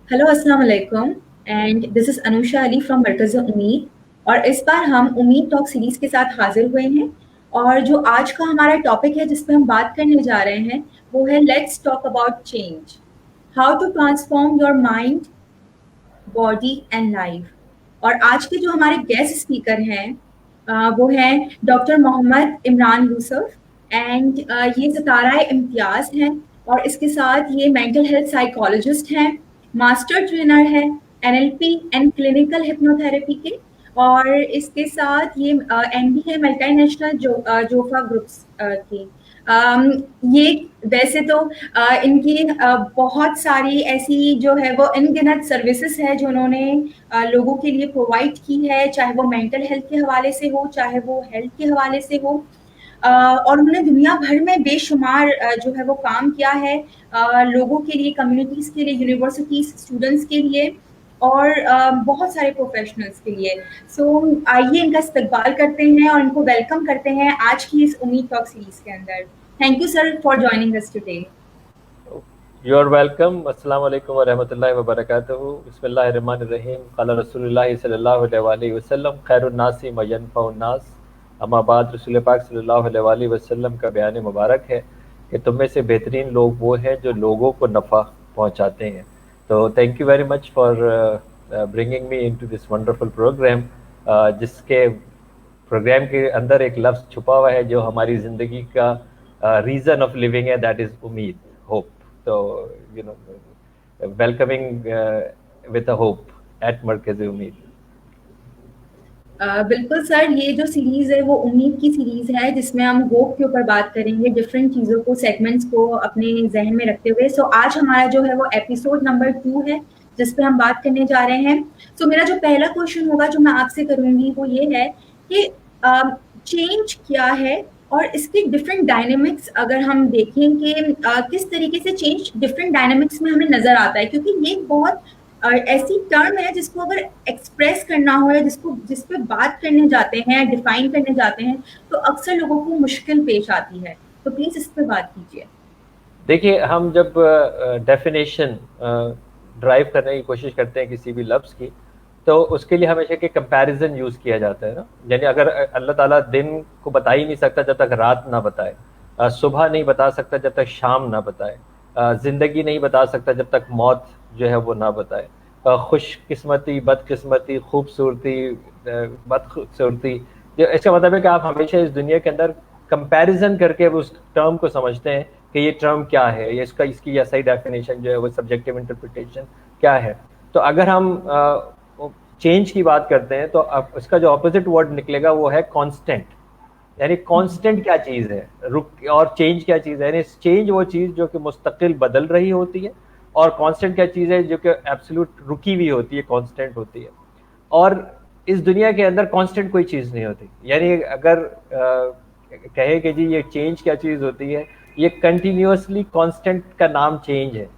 Hello अस्सलाम वालेकुम and this is Anusha Ali from Markaz Ummeed. और इस बार हम उम्मीद टॉक सीरीज के साथ हाजिर हुए हैं। और जो आज का हमारा टॉपिक है जिस पे हम बात करने जा रहे हैं वो है let's talk about change, how to transform your mind, body and life. और आज के जो हमारे गेस्ट स्पीकर हैं वो हैं डॉक्टर मोहम्मद इमरान यूसुफ एंड ये सितारा इम्तियाज हैं। और इसके साथ ये मेंटल हेल्थ साइकोलॉजिस्ट हैं, मास्टर ट्रेनर है एनएलपी एंड क्लिनिकल हिप्नोथेरेपी के। और इसके साथ ये एमडी है मल्टीनेशनल जोफा ग्रुप्स की। अम, ये वैसे तो इनकी बहुत सारी ऐसी जो है वो अनगिनत सर्विसेज है जो उन्होंने लोगों के लिए प्रोवाइड की है, चाहे वो मेंटल हेल्थ के हवाले से हो, चाहे वो हेल्थ के हवाले से हो। और उन्होंने दुनिया भर में बेशुमार जो है वो काम किया है लोगों के लिए, कम्युनिटीज़ के लिए, यूनिवर्सिटीज़ स्टूडेंट्स के लिए और बहुत सारे प्रोफेशनल्स के लिए। सो आइए इनका इस्तकबाल करते हैं और इनको वेलकम करते हैं आज की इस उम्मीद टॉक सीरीज के अंदर। Thank you sir for joining us today. You are welcome. अस्सलाम वालेकुम व रहमतुल्लाहि व बरकातहू। बिस्मिल्लाहिर्रहमानिर्रहीम। क़ाला रसूलुल्लाह सल्लल्लाहु अलैहि वसल्लम खैरुन नासी मा यनफ़उन नास। अम्मा बाद, रसूल पाक सल्लल्लाहु अलैहि वसल्लम का बयान मुबारक है कि तुम में से बेहतरीन लोग वो हैं जो लोगों को नफ़ा पहुँचाते हैं। तो thank you very much for bringing me into this wonderful program, जिसके प्रोग्राम के अंदर एक लफ्ज़ छुपा हुआ है जो हमारी ज़िंदगी का रीज़न ऑफ लिविंग है, दैट इज़ उम्मीद, होप। तो you know, welcoming with a hope at Markaz Ummeed. बिल्कुल सर, ये जो सीरीज़ है वो उम्मीद की सीरीज़ है जिसमें हम होप के ऊपर बात करेंगे, डिफरेंट चीज़ों को, सेगमेंट्स को अपने जहन में रखते हुए। सो आज हमारा जो है वो एपिसोड नंबर 2 है जिस पे हम बात करने जा रहे हैं। सो मेरा जो पहला क्वेश्चन होगा जो मैं आपसे करूँगी वो ये है कि चेंज क्या है और इसकी डिफरेंट डायनामिक्स अगर हम देखें कि किस तरीके से चेंज डिफरेंट डायनामिक्स में हमें नज़र आता है, क्योंकि ये बहुत ऐसी टर्म है जिसको अगर एक्सप्रेस करना हो या जिस पे बात करने जाते हैं, डिफाइन करने जाते हैं, तो अक्सर लोगों को मुश्किल पेश आती है। तो प्लीज इस पे बात कीजिए। देखिए, हम जब डेफिनेशन ड्राइव करने की कोशिश करते हैं किसी भी लफ्ज़ की, तो उसके लिए हमेशा कि कंपैरिजन यूज़ किया जाता है ना। यानी अगर अल्लाह ताला दिन को बता ही नहीं सकता जब तक रात ना बताए, सुबह नहीं बता सकता जब तक शाम ना बताए, ज़िंदगी नहीं बता सकता जब तक मौत जो है वो ना बताए, खुशकिस्मती, बदकिस्मती, खूबसूरती, बदखूबसूरती। जो इसका मतलब है कि आप हमेशा इस दुनिया के अंदर कंपैरिजन करके उस टर्म को समझते हैं कि ये टर्म क्या है, ये इसकी या सही डेफिनेशन जो है वो सब्जेक्टिव इंटरप्रिटेशन क्या है। तो अगर हम चेंज की बात करते हैं तो अब उसका जो ऑपोजिट वर्ड निकलेगा वो है कांस्टेंट। यानी कांस्टेंट क्या चीज़ है, रुक, और चेंज क्या चीज़ है। यानी चेंज वो चीज़ जो कि मुस्तकिल बदल रही होती है, और कांस्टेंट क्या चीज़ है जो कि एब्सोल्यूट रुकी हुई होती है, कांस्टेंट होती है। और इस दुनिया के अंदर कांस्टेंट कोई चीज़ नहीं होती। यानी अगर कहे कि जी ये चेंज क्या चीज़ होती है, ये कंटिन्यूसली कांस्टेंट का नाम चेंज है।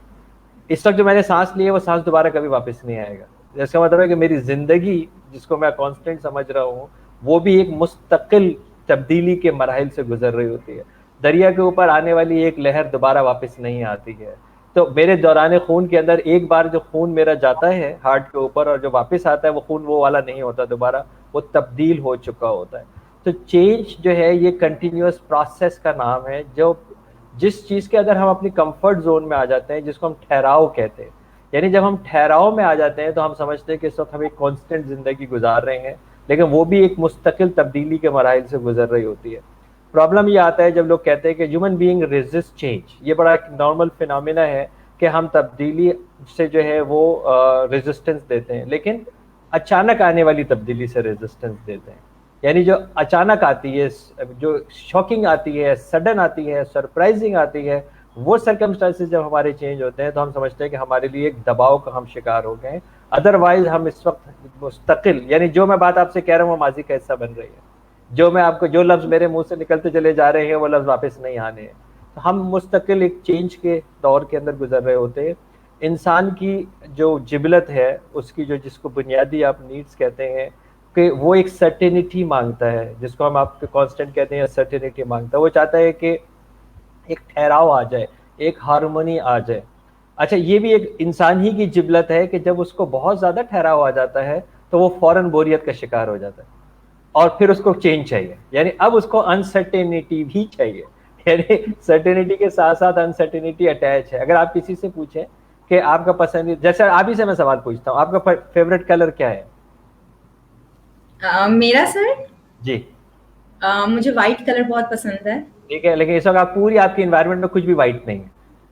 इस वक्त जो मैंने सांस ली है वो सांस दोबारा कभी वापस नहीं आएगा। इसका मतलब है कि मेरी जिंदगी, जिसको मैं कांस्टेंट समझ रहा हूँ, वो भी एक मुस्तकिल तब्दीली के मराहिल से गुजर रही होती है। दरिया के ऊपर आने वाली एक लहर दोबारा वापस नहीं आती है। तो मेरे दौरान खून के अंदर एक बार जो खून मेरा जाता है हार्ट के ऊपर, और जो वापस आता है वो खून वो वाला नहीं होता दोबारा, वो तब्दील हो चुका होता है। तो चेंज जो है ये कंटिन्यूस प्रोसेस का नाम है, जो जिस चीज़ के अंदर हम अपनी कंफर्ट जोन में आ जाते हैं, जिसको हम ठहराव कहते हैं। यानी जब हम ठहराव में आ जाते हैं तो हम समझते हैं कि इस वक्त हम एक कांस्टेंट जिंदगी गुजार रहे हैं, लेकिन वो भी एक मुस्तकिल तब्दीली के मराहिल से गुजर रही होती है। प्रॉब्लम ये आता है जब लोग कहते हैं कि ह्यूमन बीइंग रेजिस्ट चेंज। ये बड़ा एक नॉर्मल फिनोमिना है कि हम तब्दीली से जो है वो रेजिस्टेंस देते हैं, लेकिन अचानक आने वाली तब्दीली से रेजिस्टेंस देते हैं। यानी जो अचानक आती है, जो शॉकिंग आती है, सडन आती है, सरप्राइजिंग आती है, वो सर्कमस्टांसेस जब हमारे चेंज होते हैं तो हम समझते हैं कि हमारे लिए एक दबाव का हम शिकार हो गए। अदरवाइज हम इस वक्त मुस्तकिल, यानी जो मैं बात आपसे कह रहा हूँ वो माजी का हिस्सा बन रही है। जो मैं आपको, जो लफ्ज़ मेरे मुंह से निकलते चले जा रहे हैं वो लफ्ज़ वापस नहीं आने हैं। तो हम मुस्तकिल एक चेंज के दौर के अंदर गुजर रहे होते हैं। इंसान की जो जिबलत है, उसकी जो, जिसको बुनियादी आप नीड्स कहते हैं, कि वो एक सर्टेनिटी मांगता है, जिसको हम आपके कांस्टेंट कहते हैं, सर्टेनिटी मांगता है। वो चाहता है कि एक ठहराव आ जाए, एक हार्मनी आ जाए। अच्छा, ये भी एक इंसान ही की जिबलत है कि जब उसको बहुत ज्यादा ठहराव आ जाता है तो वो फौरन बोरियत का शिकार हो जाता है, और फिर उसको चेंज चाहिए, यानी अब उसको अनसर्टेनिटी भी चाहिए। यानी सर्टेनिटी के साथ साथ अनसर्टेनिटी अटैच है। अगर आप किसी से पूछें कि आपका पसंदीदा, जैसे आप ही से मैं सवाल पूछता हूँ, आपका फेवरेट कलर क्या है? मेरा सर, जी। मुझे व्हाइट कलर बहुत पसंद है। ठीक है, लेकिन इस वक्त आप पूरी आपकी इन्वायरमेंट में कुछ भी वाइट नहीं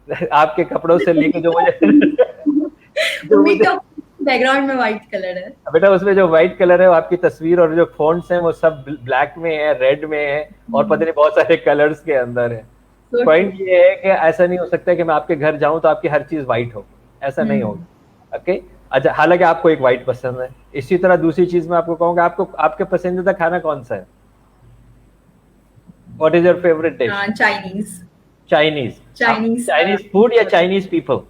है। आपके कपड़ों से लेके जो मुझे जो उम्मीद मुझे का बैकग्राउंड में व्हाइट कलर है। बेटा, उसमें जो व्हाइट कलर है वो आपकी तस्वीर और जो फोन्ट्स हैं वो सब ब्लैक में है, रेड में है, और पता नहीं बहुत सारे कलर्स के अंदर है। So true. पॉइंट ये है कि ऐसा नहीं हो सकता कि मैं आपके घर जाऊं तो आपकी हर चीज व्हाइट हो, ऐसा नहीं हम्म। होगा। ओके। अच्छा, हालांकि आपको एक व्हाइट पसंद है। इसी तरह दूसरी चीज मैं आपको कहूंगा, आपको आपके पसंदीदा खाना कौन सा है? What is your favourite dish? Chinese. Chinese. आप चाइनीज चाइनीज फूड या Chinese people?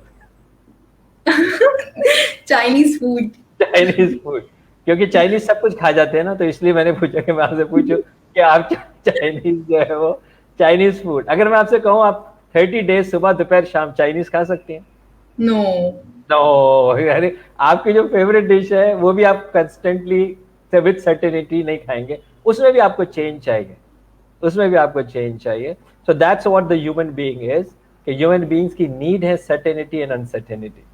Chinese food. Chinese food. क्योंकि चाइनीज सब कुछ खा जाते हैं ना, तो इसलिए मैंने पूछा कि मैं आपसे पूछूं कि आप चाइनीज जो है वो चाइनीज फूड। अगर मैं आपसे कहूँ आप 30 डेज सुबह दोपहर शाम चाइनीज खा सकती हैं? नो। नो, यानी आपकी जो फेवरेट डिश है वो भी आप कंस्टेंटली विद सर्टेनिटी नहीं खाएंगे, उसमें भी आपको चेंज चाहिए, उसमें भी आपको चेंज चाहिए। So that's what the human being is, कि ह्यूमन बीइंग्स की नीड है certainty and uncertainty.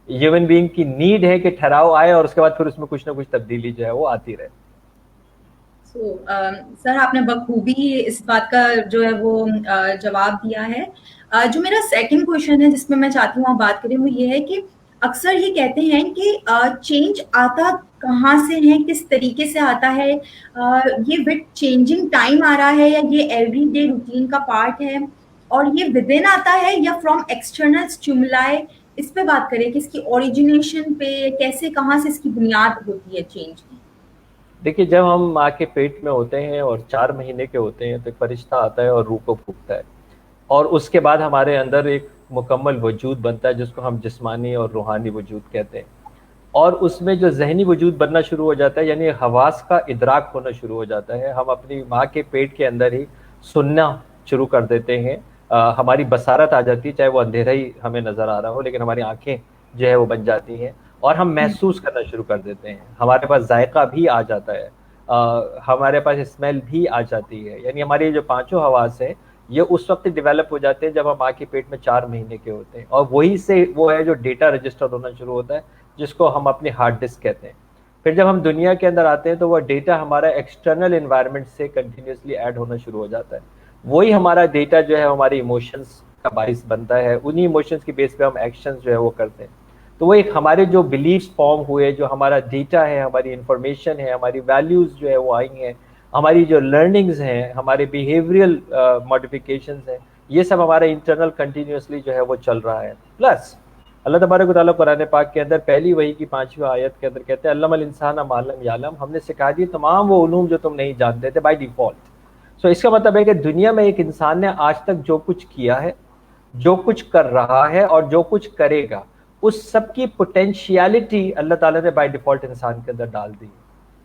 Human being की नीड है कि ठहराव आए और उसके बाद फिर उसमें कुछ ना कुछ तब्दीली जो है वो आती रहे। सर आपने बखूबी इस बात का जो है वो जवाब दिया है। जो मेरा सेकंड क्वेश्चन है जिसमें मैं चाहती हूँ आप बात करें, वो ये है कि अक्सर ये कहते हैं कि चेंज आता कहाँ से है, किस तरीके से आता है, ये विद चेंजिंग टाइम आ रहा है या ये एवरीडे रूटीन का पार्ट है, और ये विद इन आता है या फ्रॉम एक्सटर्नल स्टिमुलाई। इस पे बात करें कि इसकी ओरिजिनेशन पे कैसे, कहाँ से इसकी बुनियाद होती है चेंज की। देखिए, जब हम माँ के पेट में होते हैं और 4 महीने के होते हैं तो एक फरिश्ता आता है और रूह को फूंकता है, और उसके बाद हमारे अंदर एक मुकम्मल वजूद बनता है जिसको हम जिस्मानी और रूहानी वजूद कहते हैं। और उसमें जो जहनी वजूद बनना शुरू हो जाता है, यानी हवास का इदराक होना शुरू हो जाता है। हम अपनी माँ के पेट के अंदर ही सुनना शुरू कर देते हैं। हमारी बसारत आ जाती है, चाहे वो अंधेरा ही हमें नजर आ रहा हो, लेकिन हमारी आंखें जो है वो बन जाती हैं और हम महसूस करना शुरू कर देते हैं। हमारे पास जायका भी आ जाता है, हमारे पास स्मेल भी आ जाती है। यानी हमारी जो पांचों हवास है ये उस वक्त डेवलप हो जाते हैं जब हम माँ के पेट में 4 महीने के होते हैं, और वही से वो है जो डेटा रजिस्टर होना शुरू होता है, जिसको हम अपनी हार्ड डिस्क कहते हैं। फिर जब हम दुनिया के अंदर आते हैं तो वह डेटा हमारा एक्सटर्नल एनवायरनमेंट से कंटिन्यूसली ऐड होना शुरू हो जाता है। वही हमारा डेटा जो है हमारे इमोशंस का बाइस बनता है, उन्हीं इमोशंस की बेस पे हम एक्शंस जो है वो करते हैं। तो वो एक हमारे जो बिलीव्स फॉर्म हुए, जो हमारा डेटा है, हमारी इंफॉर्मेशन है, हमारी वैल्यूज जो है वो आई हैं, हमारी जो लर्निंग्स हैं, हमारे बिहेवियरल मॉडिफिकेशंस हैं, ये सब हमारा इंटरनल कंटिन्यूसली जो है वो चल रहा है। प्लस अल्लाह तबारक व तआला कुरान पाक के अंदर पहली वही की 5वीं आयत के अंदर कहते हैं, अल्लमल इंसान मा लम यालम, हमने सिखा दिए तमाम वो उलूम जो तुम नहीं जानते थे बाय डिफॉल्ट। सो इसका मतलब है कि दुनिया में एक इंसान ने आज तक जो कुछ किया है, जो कुछ कर रहा है और जो कुछ करेगा, उस सब की पोटेंशियलिटी अल्लाह ताला ने बाय डिफॉल्ट इंसान के अंदर डाल दी।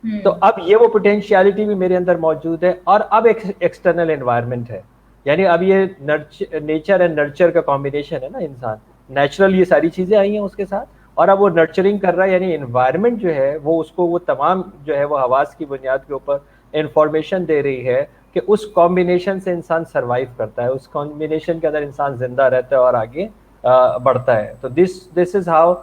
तो हम्म। अब ये वो पोटेंशियलिटी भी मेरे अंदर मौजूद है, और अब एक एक्सटर्नल एनवायरनमेंट है। यानी अब ये नेचर एंड नर्चर का कॉम्बिनेशन है ना, इंसान नेचुरल ये सारी चीजें आई हैं उसके साथ, और अब वो नर्चरिंग कर रहा है, यानी एनवायरनमेंट जो है वो उसको वो तमाम जो है वो हवास की बुनियाद के ऊपर इंफॉर्मेशन दे रही है कि उस कॉम्बिनेशन से इंसान सरवाइव करता है, उस कॉम्बिनेशन के अंदर इंसान जिंदा रहता है और आगे बढ़ता है। तो दिस इज हाउ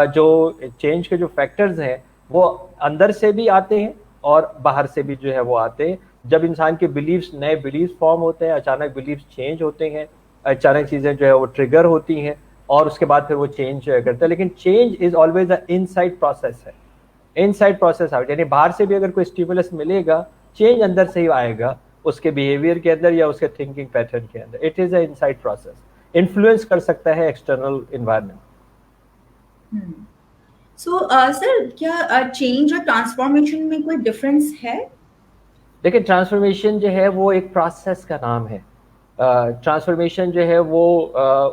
जो चेंज के जो फैक्टर्स हैं वो अंदर से भी आते हैं और बाहर से भी जो है वो आते हैं। जब इंसान के बिलीव्स, नए बिलीव्स फॉर्म होते हैं, अचानक बिलीव्स चेंज होते हैं, अचानक चीजें जो है वो ट्रिगर होती हैं, और उसके बाद फिर वो चेंज करता है। लेकिन change is always a inside process है, इनसाइड प्रोसेस आउट, यानी बाहर से भी अगर कोई स्टिमुलस मिलेगा, चेंज अंदर से ही आएगा, उसके बिहेवियर के अंदर या उसके थिंकिंग पैटर्न के अंदर। It is a inside process, influence कर सकता है एक्सटर्नल इन्वायरमेंट। सो सर क्या चेंज और ट्रांसफॉर्मेशन में कोई डिफरेंस है? देखिए, ट्रांसफॉर्मेशन जो है वो एक प्रोसेस का नाम है। ट्रांसफॉर्मेशन जो है वो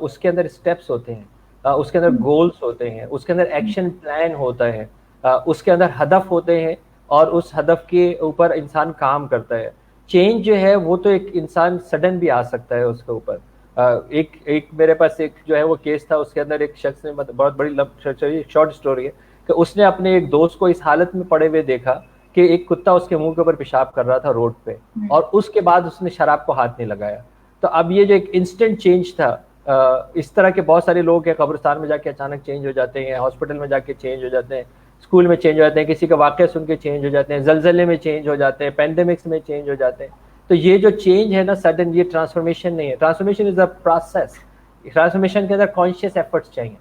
उसके अंदर स्टेप्स होते हैं, उसके अंदर गोल्स होते हैं, उसके अंदर एक्शन प्लान होता है, उसके अंदर हदफ होते हैं, और उस हदफ के ऊपर इंसान काम करता है। चेंज जो है वो तो एक इंसान सडन भी आ सकता है उसके ऊपर। एक एक मेरे पास एक जो है वो केस था, उसके अंदर एक शख्स ने, मतलब बहुत बड़ी शॉर्ट स्टोरी है, कि उसने अपने एक दोस्त को इस हालत में पड़े हुए देखा कि एक कुत्ता उसके मुंह के ऊपर पेशाब कर रहा था रोड पे, और उसके बाद उसने शराब को हाथ नहीं लगाया। तो अब ये जो एक इंस्टेंट चेंज था, इस तरह के बहुत सारे लोग हैं, कब्रिस्तान में जाके अचानक चेंज हो जाते हैं, हॉस्पिटल में जाके चेंज हो जाते हैं, स्कूल में चेंज हो जाते हैं, किसी का वाक्य सुन के चेंज हो जाते हैं, जलजले में चेंज हो जाते हैं, पेंडेमिक्स में चेंज हो जाते हैं। तो ये जो चेंज है ना सडन, ये ट्रांसफॉर्मेशन नहीं है, transformation is a process. Transformation के अंदर कॉन्शियस एफर्ट्स चाहिए,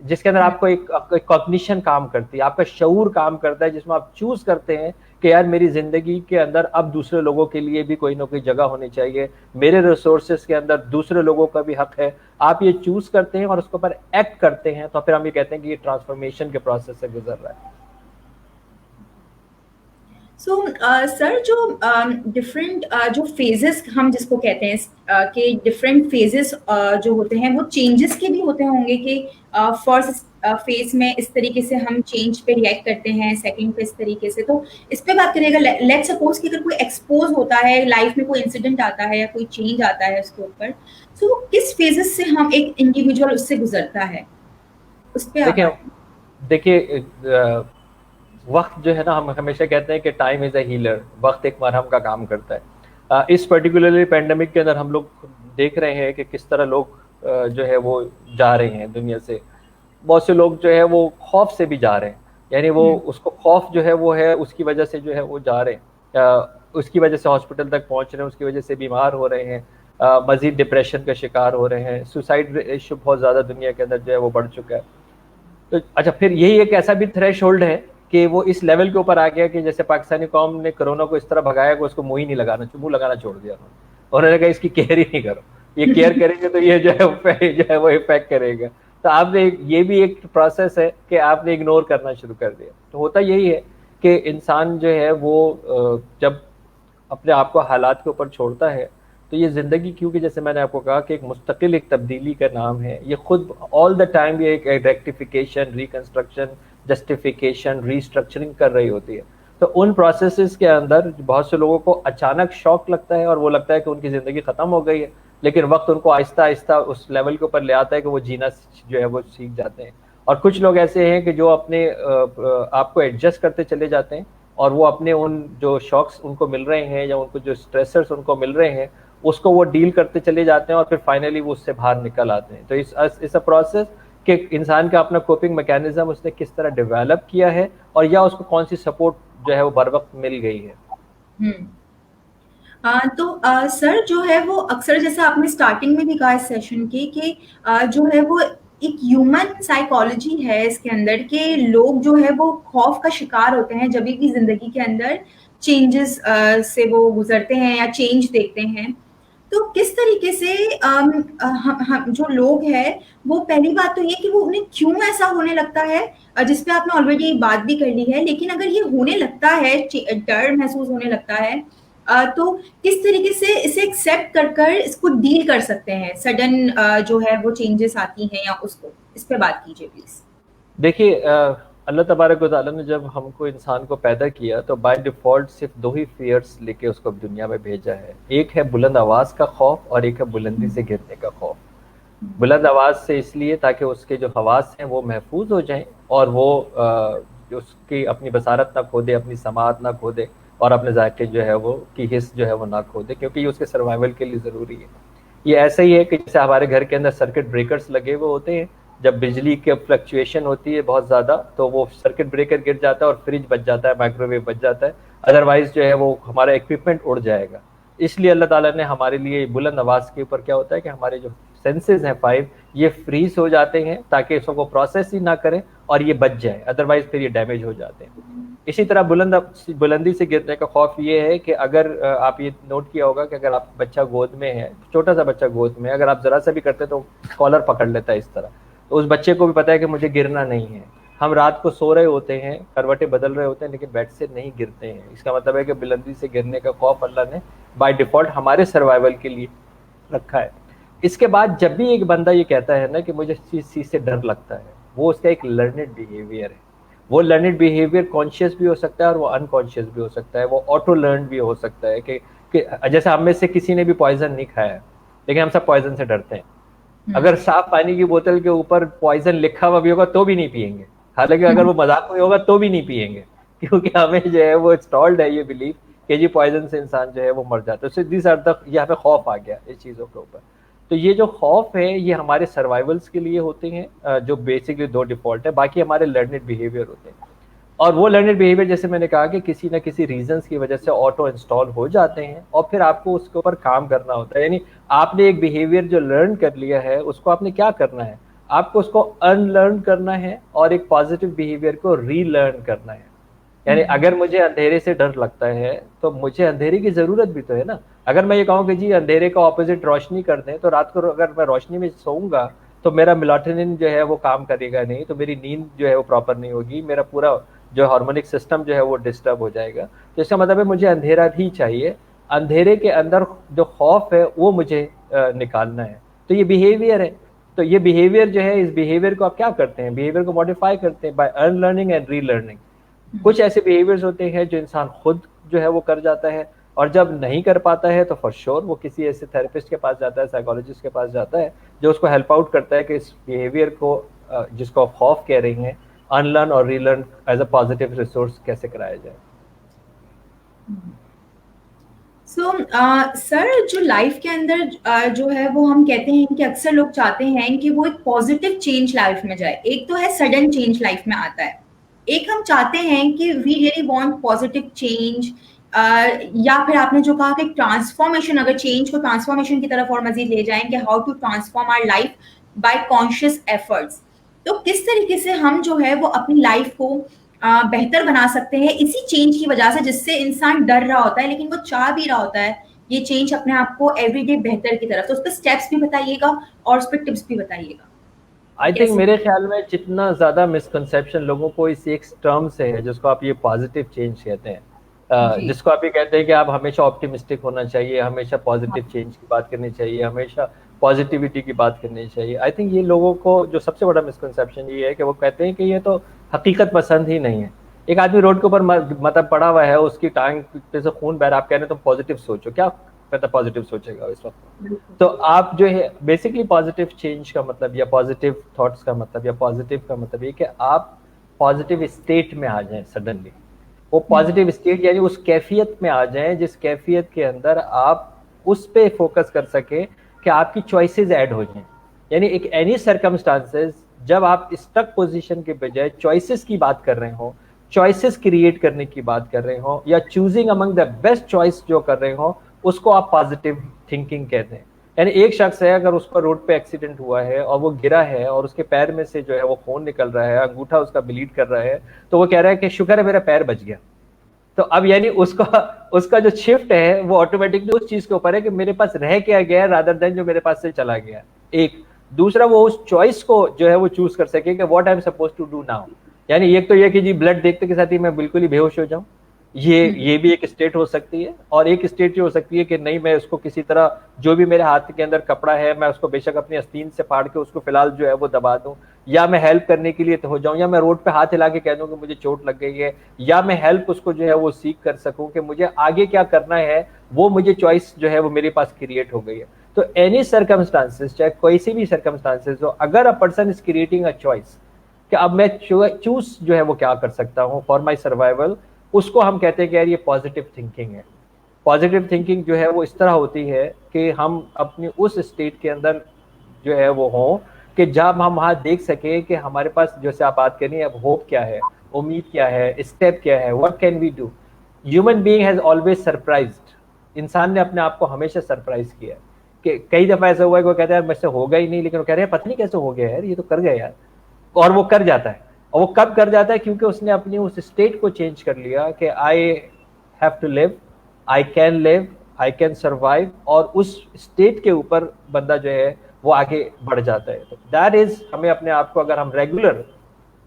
जिसके अंदर आपको एक कॉग्निशन काम करती है, आपका शऊर काम करता है, जिसमें आप चूज करते हैं कि यार मेरी जिंदगी के अंदर अब दूसरे लोगों के लिए भी कोई ना कोई जगह होनी चाहिए, मेरे रिसोर्सेज के अंदर दूसरे लोगों का भी हक है। आप ये चूज करते हैं और उसके ऊपर एक्ट करते हैं, तो फिर हम ये कहते हैं कि ये ट्रांसफॉर्मेशन के प्रोसेस से गुजर रहा है। सो सर, जो डिफरेंट जो फेजेस हम जिसको कहते हैं, कि डिफरेंट फेजेस जो होते हैं वो चेंजेस के भी होते होंगे, कि फर्स्ट फेज में इस तरीके से हम चेंज पे रिएक्ट करते हैं, सेकंड पे इस तरीके से। तो इस पे बात करिएगा। लेट सपोज कि अगर कोई एक्सपोज होता है लाइफ में, कोई इंसिडेंट आता है या कोई चेंज आता है उसके ऊपर, तो किस फेजेस से हम एक इंडिविजुअल उससे गुजरता है, उस पे आप देखिए बात। देखिए वक्त जो है ना, हम हमेशा कहते हैं कि टाइम इज अ हीलर, वक्त एक मरहम का काम करता है। इस पर्टिकुलरली पेंडेमिक के अंदर हम लोग देख रहे हैं कि किस तरह लोग जो है वो जा रहे हैं दुनिया से। बहुत से लोग जो है वो खौफ से भी जा रहे हैं, यानी वो उसको खौफ जो है वो है, उसकी वजह से जो है वो जा रहे हैं, उसकी वजह से हॉस्पिटल तक पहुंच रहे हैं, उसकी वजह से बीमार हो रहे हैं, मजीद डिप्रेशन का शिकार हो रहे हैं, सुसाइड इशू बहुत ज़्यादा दुनिया के अंदर जो है वो बढ़ चुका है। तो अच्छा, फिर यही एक ऐसा भी थ्रेश होल्ड है कि वो इस लेवल के ऊपर आ गया कि जैसे पाकिस्तानी कौम ने कोरोना को इस तरह भगाया कि उसको मुंह ही नहीं लगाना, मुंह लगाना छोड़ दिया उन्होंने कहा इसकी केयर ही नहीं करो, ये केयर करेंगे तो ये जो है वो इफेक्ट करेगा। तो आपने ये भी एक प्रोसेस है कि आपने इग्नोर करना शुरू कर दिया। तो होता यही है कि इंसान जो है वो जब अपने आप को हालात के ऊपर छोड़ता है, तो ये ज़िंदगी, क्योंकि जैसे मैंने आपको कहा कि एक मुस्तकिल एक तब्दीली का नाम है, ये खुद ऑल द टाइम ये एक रेक्टिफिकेशन, रिकन्स्ट्रक्शन, जस्टिफिकेशन, रीस्ट्रक्चरिंग कर रही होती है। तो उन प्रोसेसेस के अंदर बहुत से लोगों को अचानक शॉक लगता है और वो लगता है कि उनकी ज़िंदगी ख़त्म हो गई है, लेकिन वक्त उनको आहिस्ता आहिस्ता उस लेवल के ऊपर ले आता है कि वो जीना जो है वो सीख जाते हैं। और कुछ लोग ऐसे हैं कि जो अपने आप को एडजस्ट करते चले जाते हैं, और वो अपने उन जो शॉक्स उनको मिल रहे हैं या उनको जो स्ट्रेसर्स उनको मिल रहे हैं, उसको वो डील करते चले जाते हैं और फिर फाइनली वो उससे बाहर निकल आते हैं। तो इस प्रोसेस कि इंसान का अपना कोपिंग मैकेनिज्म उसने किस तरह डेवलप किया है, और या उसको कौन सी सपोर्ट जो है वो बर वक्त मिल गई है। तो सर, जो है वो अक्सर, जैसे आपने स्टार्टिंग में भी कहा इस सेशन की, कि जो है वो एक ह्यूमन साइकोलॉजी है इसके अंदर, के लोग जो है वो खौफ का शिकार होते हैं जब भी जिंदगी के अंदर चेंजेस से वो गुजरते हैं या चेंज देखते हैं। तो किस तरीके से हम जो लोग हैं, वो पहली बात तो ये कि वो उन्हें क्यों ऐसा होने लगता है, जिस पे आपने ऑलरेडी बात भी कर ली है, लेकिन अगर ये होने लगता है, डर महसूस होने लगता है, तो किस तरीके से इसे एक्सेप्ट कर इसको डील कर सकते हैं, सडन जो है वो चेंजेस आती हैं, या उसको, इस पे बात कीजिए प्लीज। देखिए अल्लाह तबारक व तआला ने जब हमको इंसान को पैदा किया तो बाय डिफ़ॉल्ट सिर्फ दो ही फियर्स लेके उसको दुनिया में भेजा है। एक है बुलंद आवाज़ का खौफ और एक है बुलंदी से गिरने का खौफ। बुलंद आवाज़ से इसलिए ताकि उसके जो हवास हैं वो महफूज हो जाएं, और वो उसकी अपनी बसारत ना खो दे, अपनी समाअत ना खो दे, और अपने जायके जो है वो की हिस्स जो है वो ना खो दे, क्योंकि ये उसके सर्वाइवल के लिए ज़रूरी है। ये ऐसा ही है कि जैसे हमारे घर के अंदर सर्किट ब्रेकर्स लगे हुए होते हैं, जब बिजली की फ्लक्चुएशन होती है बहुत ज़्यादा तो वो सर्किट ब्रेकर गिर जाता है और फ्रिज बच जाता है, माइक्रोवेव बच जाता है, अदरवाइज जो है वो हमारा इक्विपमेंट उड़ जाएगा। इसलिए अल्लाह ताला ने हमारे लिए बुलंद आवाज़ के ऊपर क्या होता है कि हमारे जो सेंसेस हैं 5, ये फ्रीज हो जाते हैं ताकि इसको प्रोसेस ही ना करें और ये बच जाए, अदरवाइज फिर ये डैमेज हो जाते हैं। इसी तरह बुलंदी से गिरने का खौफ ये है कि अगर आप ये नोट किया होगा कि अगर आप बच्चा गोद में है, छोटा सा बच्चा गोद में, अगर आप ज़रा सा भी करते तो कॉलर पकड़ लेता है इस तरह, तो उस बच्चे को भी पता है कि मुझे गिरना नहीं है। हम रात को सो रहे होते हैं, करवटें बदल रहे होते हैं, लेकिन बेड से नहीं गिरते हैं। इसका मतलब है कि बुलंदी से गिरने का खौफ अल्लाह ने बाय डिफ़ॉल्ट हमारे सर्वाइवल के लिए रखा है। इसके बाद जब भी एक बंदा ये कहता है ना कि मुझे इस चीज़ से डर लगता है, वो उसका एक लर्नेड बिहेवियर है। वो लर्नेड बिहेवियर कॉन्शियस भी हो सकता है और वो अनकॉन्शियस भी हो सकता है, वो ऑटो लर्न भी हो सकता है कि जैसे हम में से किसी ने भी पॉइजन नहीं खाया है, लेकिन हम सब पॉइजन से डरते हैं। हम्म। अगर साफ पानी की बोतल के ऊपर पॉइजन लिखा हुआ भी होगा तो भी नहीं पिएंगे, हालांकि अगर वो मजाक में होगा तो भी नहीं पिएंगे, क्योंकि हमें जो है वो इंस्टॉल्ड है ये बिलीफ कि जी पॉइजन से इंसान जो है वो मर जाता है। सो दिस आर द, यहाँ पे खौफ आ गया इस चीज़ों के ऊपर। तो ये जो खौफ है ये हमारे सर्वाइवल्स के लिए होते हैं, जो बेसिकली दो डिफॉल्ट है, बाकी हमारे लर्नेड बिहेवियर होते हैं। और वो लर्नेड बिहेवियर जैसे मैंने कहा कि किसी ना किसी रीजंस की वजह से ऑटो इंस्टॉल हो जाते हैं, और फिर आपको उसके ऊपर काम करना होता है। यानी आपने एक बिहेवियर जो लर्न कर लिया है उसको आपने क्या करना है, आपको उसको अनलर्न करना है और एक पॉजिटिव बिहेवियर को रीलर्न करना है। यानी हम्म। अगर मुझे अंधेरे से डर लगता है तो मुझे अंधेरे की जरूरत भी तो है ना। अगर मैं ये कहूँ कि जी अंधेरे का ऑपोजिट रोशनी कर दें, तो रात को अगर मैं रोशनी में सोऊंगा तो मेरा मेलाटोनिन जो है वो काम करेगा नहीं, तो मेरी नींद जो है वो प्रॉपर नहीं होगी, मेरा पूरा जो हार्मोनिक सिस्टम जो है वो डिस्टर्ब हो जाएगा। तो इसका मतलब है मुझे अंधेरा भी चाहिए, अंधेरे के अंदर जो खौफ है वो मुझे निकालना है। तो ये बिहेवियर है। तो ये बिहेवियर जो है, इस बिहेवियर को आप क्या करते हैं, बिहेवियर को मॉडिफाई करते हैं बाय अनलर्निंग एंड रीलर्निंग। कुछ ऐसे बिहेवियर्स होते हैं जो इंसान खुद जो है वो कर जाता है, और जब नहीं कर पाता है तो फॉर श्योर वो किसी ऐसे थेरेपिस्ट के पास जाता है, साइकोलॉजिस्ट के पास जाता है, जो उसको हेल्प आउट करता है कि इस बिहेवियर को जिसको आप खौफ कह रही हैं, अनलर्न और relearn as a positive resource कैसे कराया जाए। सो सर, जो लाइफ के अंदर जो है वो हम कहते हैं कि अक्सर लोग चाहते हैं कि वो एक पॉजिटिव चेंज लाइफ में जाए। एक तो है सडन चेंज लाइफ में आता है, एक हम चाहते हैं कि we really want positive change, या फिर आपने जो कहा कि ट्रांसफॉर्मेशन, अगर चेंज को ट्रांसफॉर्मेशन की तरफ और मजीद ले जाएं कि how to transform our life by conscious efforts. तो किस तरीके से हम जो है वो अपनी लाइफ को बेहतर बना सकते हैं इसी चेंज की वजह से, जिससे इंसान डर रहा होता है लेकिन वो चाह भी रहा होता है ये चेंज अपने आप को एवरीडे बेहतर की तरफ। तो उस पर स्टेप्स भी बताइएगा और उस पर टिप्स भी बताइएगा आई थिंक कैसे। मेरे ख्याल में जितना ज्यादा मिसकंसेप्शन लोगों को इस एक टर्म से है जिसको आप ये पॉजिटिव चेंज कहते हैं, जी। जिसको आप ये कहते हैं कि आप हमेशा ऑप्टिमिस्टिक होना चाहिए, हमेशा पॉजिटिव चेंज की बात करनी चाहिए, हमेशा पॉजिटिविटी की बात करनी चाहिए। आई थिंक ये लोगों को जो सबसे बड़ा मिसकंसेप्शन ये है कि वो कहते हैं कि ये तो हकीकत पसंद ही नहीं है। एक आदमी रोड के ऊपर मतलब पड़ा हुआ है, उसकी टांग पे से खून बह रहा है, आप कह रहे हैं तुम पॉजिटिव सोचो, क्या पता पॉजिटिव सोचेगा इस वक्त। तो आप जो है बेसिकली पॉजिटिव चेंज का मतलब या पॉजिटिव थॉट्स का मतलब या पॉजिटिव का मतलब ये कि आप पॉजिटिव स्टेट में आ जाएं सडनली। वो पॉजिटिव स्टेट यानी उस कैफियत में आ जाएं जिस कैफियत के अंदर आप उस पे फोकस कर सके कि आपकी चॉइसेस ऐड हो जाएं। यानी एक एनी सर्कमस्टांसेस जब आप स्टक पोजीशन के बजाय चॉइसेस की बात कर रहे हो, चॉइसेस क्रिएट करने की बात कर रहे हो, या choosing among the best choice जो कर रहे हो, उसको आप पॉजिटिव थिंकिंग कहते हैं। यानी एक शख्स है, अगर उसका रोड पे एक्सीडेंट हुआ है और वो गिरा है और उसके पैर में से जो है वो खून निकल रहा है, अंगूठा उसका ब्लीड कर रहा है, तो वो कह रहा है कि शुक्र है मेरा पैर बच गया। तो अब यानी उसका उसका जो शिफ्ट है वो ऑटोमेटिकली उस चीज के ऊपर है कि मेरे पास रह क्या गया रादर देन जो मेरे पास से चला गया। एक दूसरा वो उस चॉइस को जो है वो चूज कर सके कि what I am suppose to do now. यानी एक तो ये कि जी ब्लड देखते के साथ ही मैं बिल्कुल ही बेहोश हो जाऊं, ये भी एक स्टेट हो सकती है। और एक स्टेट ये हो सकती है कि नहीं, मैं उसको किसी तरह जो भी मेरे हाथ के अंदर कपड़ा है मैं उसको बेशक अपनी आस्तीन से फाड़ के उसको फिलहाल जो है वो दबा दूं, या मैं हेल्प करने के लिए तो हो जाऊं, या मैं रोड पे हाथ हिला के कह दूं कि मुझे चोट लग गई है, या मैं हेल्प उसको जो है वो सीख कर सकूं कि मुझे आगे क्या करना है, वो मुझे चॉइस जो है वो मेरे पास क्रिएट हो गई है। तो एनी सर्कमस्टांसेस, चाहे कोई सी भी सर्कमस्टांसेस हो, अगर a person is creating a choice कि अब मैं चूज जो है वो क्या कर सकता हूँ फॉर माई सर्वाइवल, उसको हम कहते हैं कि यार ये पॉजिटिव थिंकिंग है। पॉजिटिव थिंकिंग जो है वो इस तरह होती है कि हम अपनी उस स्टेट के अंदर जो है वो हों कि जब हम वहाँ देख सके कि हमारे पास, जैसे आप बात करें, अब होप क्या है, उम्मीद क्या है, स्टेप क्या है, what can we do. Human being has always surprised. इंसान ने अपने आप को हमेशा सरप्राइज किया है कि कई दफा ऐसा हुआ है कि वो कहता है मुझसे होगा ही नहीं, लेकिन वो कह रहे हैं पता नहीं कैसे हो गया यार, ये तो कर गया यार, और वो कर जाता है। और वो कब कर जाता है, क्योंकि उसने अपनी उस स्टेट को चेंज कर लिया कि I have to live, I can live, I can survive, और उस स्टेट के ऊपर बंदा जो है वो आगे बढ़ जाता है। तो दैट इज, हमें अपने आप को अगर हम रेगुलर,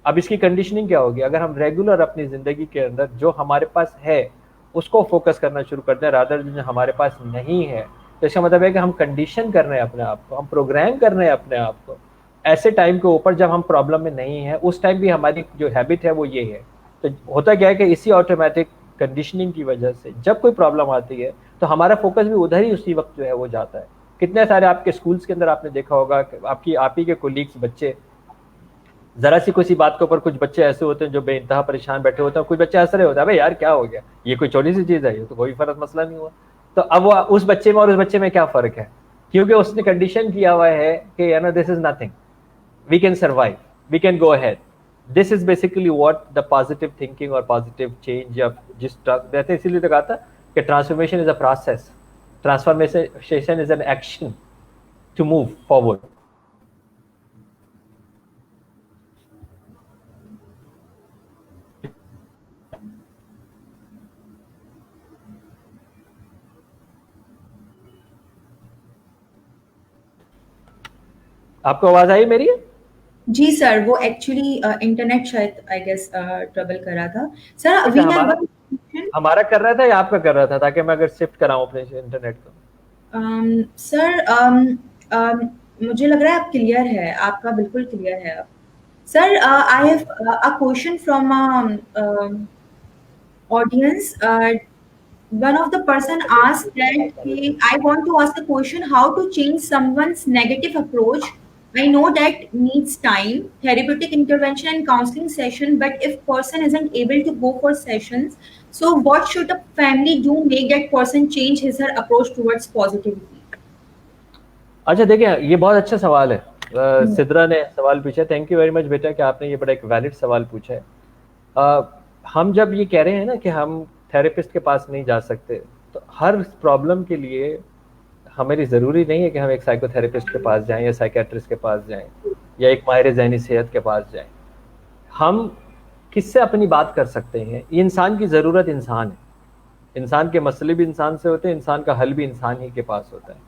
अब इसकी कंडीशनिंग क्या होगी, अगर हम रेगुलर अपनी जिंदगी के अंदर जो हमारे पास है उसको फोकस करना शुरू करते हैं रादर जो हमारे पास नहीं है, तो इसका मतलब है कि हम कंडीशन कर रहे हैं अपने आप को, हम प्रोग्राम कर रहे हैं अपने आप को ऐसे टाइम के ऊपर जब हम प्रॉब्लम में नहीं है। उस टाइम भी हमारी जो हैबिट है वो ये है। तो होता क्या है कि इसी ऑटोमेटिक कंडीशनिंग की वजह से जब कोई प्रॉब्लम आती है तो हमारा फोकस भी उधर ही उसी वक्त जो है वो जाता है। कितने सारे आपके स्कूल्स के अंदर आपने देखा होगा कि आपकी आप ही के कोलीग्स बच्चे, जरा सी किसी बात के ऊपर कुछ बच्चे ऐसे होते हैं जो बेइंतहा परेशान बैठे होते हैं, कुछ बच्चे हंस रहे होते हैं, अबे यार क्या हो गया, ये कोई छोटी सी चीज है, ये तो कोई फर्क मसला नहीं हुआ। तो अब वो उस बच्चे में और उस बच्चे में क्या फर्क है, क्योंकि उसने कंडीशन किया हुआ है कि you know this is nothing, we can survive, we can go ahead. This is basically what the positive thinking और पॉजिटिव चेंज, या जिस कहते हैं, इसीलिए तो कहा था कि transformation is a process, transformation is an action to move forward. आपको आवाज आई मेरी? जी सर, वो एक्चुअली इंटरनेट शायद आई गेस ट्रबल कर रहा था। सर अच्छा, वी हैव हमारा वन क्वेश्चन। हमारा कर रहा था या आपका कर रहा था, ताकि मैं अगर शिफ्ट कराऊं अपने इंटरनेट को? सर मुझे लग रहा है आप क्लियर है, आपका बिल्कुल क्लियर है अब। Sir I have a question from audience. One of the person asked that I want to ask the question how to change someone's negative approach. I know that needs time, therapeutic intervention and counseling session, but if person isn't able to go for sessions, so what should a family do make that person change his her approach towards positivity? अच्छा देखिए, ये बहुत अच्छा सवाल है। Hmm. Sidra ने सवाल पूछा, थैंक यू वेरी मच बेटा कि आपने ये बड़ा एक वैलिड सवाल पूछा है। हम जब ये कह रहे हैं ना कि हम थेरेपिस्ट के पास नहीं जा सकते, तो हर प्रॉब्लम के लिए हमारी ज़रूरी नहीं है कि हम एक साइकोथेरेपिस्ट के पास जाएं या साइकेट्रिस्ट के पास जाएं या एक माहिर ज़हनी सेहत के पास जाएं। हम किससे अपनी बात कर सकते हैं? ये इंसान की ज़रूरत इंसान है, इंसान के मसले भी इंसान से होते हैं, इंसान का हल भी इंसान ही के पास होता है।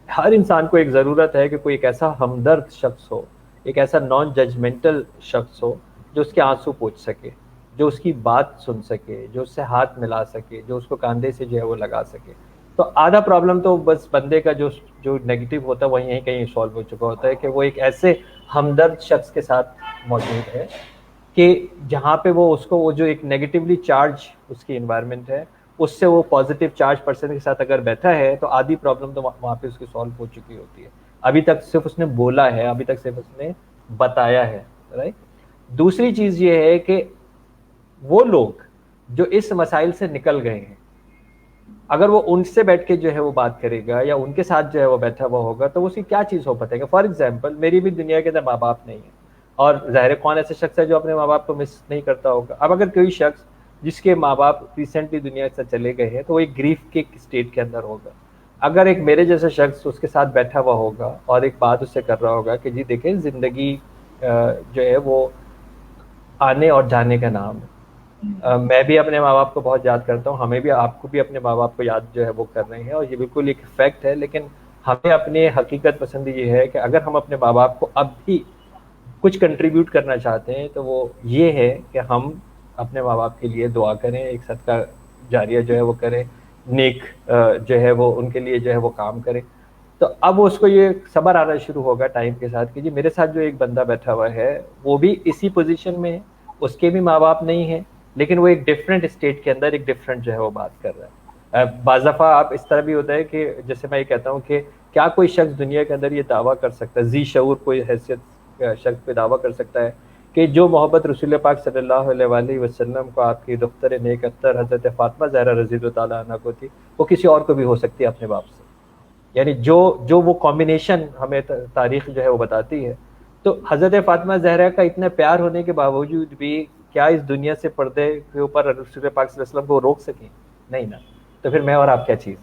हर इंसान को एक ज़रूरत है कि कोई एक ऐसा हमदर्द शख्स हो, एक ऐसा नॉन जजमेंटल शख्स हो जो उसके आंसू पोंछ सके, जो उसकी बात सुन सके, जो उससे हाथ मिला सके, जो उसको कंधे से जो है वो लगा सके। तो आधा प्रॉब्लम तो बस बंदे का जो जो नेगेटिव होता है वो यहीं कहीं सॉल्व हो चुका होता है कि वो एक ऐसे हमदर्द शख्स के साथ मौजूद है कि जहाँ पे वो उसको वो जो एक नेगेटिवली चार्ज उसकी इन्वायरमेंट है, उससे वो पॉजिटिव चार्ज पर्सन के साथ अगर बैठा है तो आधी प्रॉब्लम तो वहाँ पे उसकी सॉल्व हो चुकी होती है। अभी तक सिर्फ उसने बोला है, अभी तक सिर्फ उसने बताया है, राइट। दूसरी चीज ये है कि वो लोग जो इस मसाइल से निकल गए हैं, अगर वो उनसे बैठ के जो है वो बात करेगा या उनके साथ जो है वो बैठा हुआ होगा, तो उसकी क्या चीज़ हो पाएगा। फॉर एग्जाम्पल, मेरी भी दुनिया के अंदर माँ बाप नहीं है, और ज़ाहिर कौन ऐसा शख्स है जो अपने माँ बाप को मिस नहीं करता होगा। अब अगर कोई शख्स जिसके माँ बाप रिसेंटली दुनिया से चले गए हैं, तो वो एक ग्रीफ के स्टेट के अंदर होगा। अगर एक मेरे जैसा शख्स उसके साथ बैठा हुआ होगा और एक बात उससे कर रहा होगा कि जी देखें, ज़िंदगी जो है वो आने और जाने का नाम है। मैं भी अपने माँ बाप को बहुत याद करता हूँ, हमें भी, आपको भी अपने माँ बाप को याद जो है वो कर रहे हैं, और ये बिल्कुल एक फैक्ट है। लेकिन हमें अपने हकीकत पसंद ये है कि अगर हम अपने माँ बाप को अब भी कुछ कंट्रीब्यूट करना चाहते हैं, तो वो ये है कि हम अपने माँ बाप के लिए दुआ करें, एक सदका जारिया जो है वो करें, नेक जो है वो उनके लिए जो है वो काम करें। तो अब उसको ये सब्र आना शुरू होगा टाइम के साथ कि जी मेरे साथ जो एक बंदा बैठा हुआ है वो भी इसी पोजीशन में है, उसके भी माँ बाप नहीं है, लेकिन वो एक डिफरेंट स्टेट के अंदर एक डिफरेंट जो है वो बात कर रहा है। बाज़ दफ़ा आप इस तरह भी होता है कि जैसे मैं ये कहता हूँ कि क्या कोई शख्स दुनिया के अंदर ये दावा कर सकता है, जी शऊर कोई हैसियत शख्स पे दावा कर सकता है कि जो मोहब्बत रसूल पाक सल्लल्लाहु अलैहि वसल्लम को आपकी दफ्तर नेक अत्तर हज़रत फ़ातिमा ज़हरा रज़ी अल्लाह ताला अन्हा को थी, वो किसी और को भी हो सकती है अपने बाप से। यानी जो जो वो कॉम्बिनेशन हमें तारीख जो है वो बताती है। तो हज़रत फ़ातिमा ज़हरा का इतना प्यार होने के बावजूद भी क्या इस दुनिया से पर्दे के ऊपर रसूल पाक सल्लल्लाहु अलैहि वसल्लम को रोक सकें? नहीं ना। तो फिर मैं और आप क्या चीज़।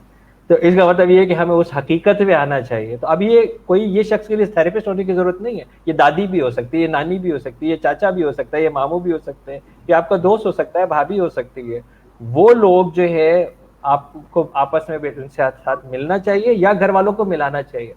तो इसका मतलब ये है कि हमें उस हकीकत में आना चाहिए। तो अब ये कोई ये शख्स के लिए थेरेपिस्ट होने की जरूरत नहीं है, ये दादी भी हो सकती है, ये नानी भी हो सकती है, ये चाचा भी हो सकता है, ये मामू भी हो सकते हैं, ये आपका दोस्त हो सकता है, भाभी हो सकती है। वो लोग जो है आपको आपस में उनसे साथ मिलना चाहिए या घर वालों को मिलाना चाहिए।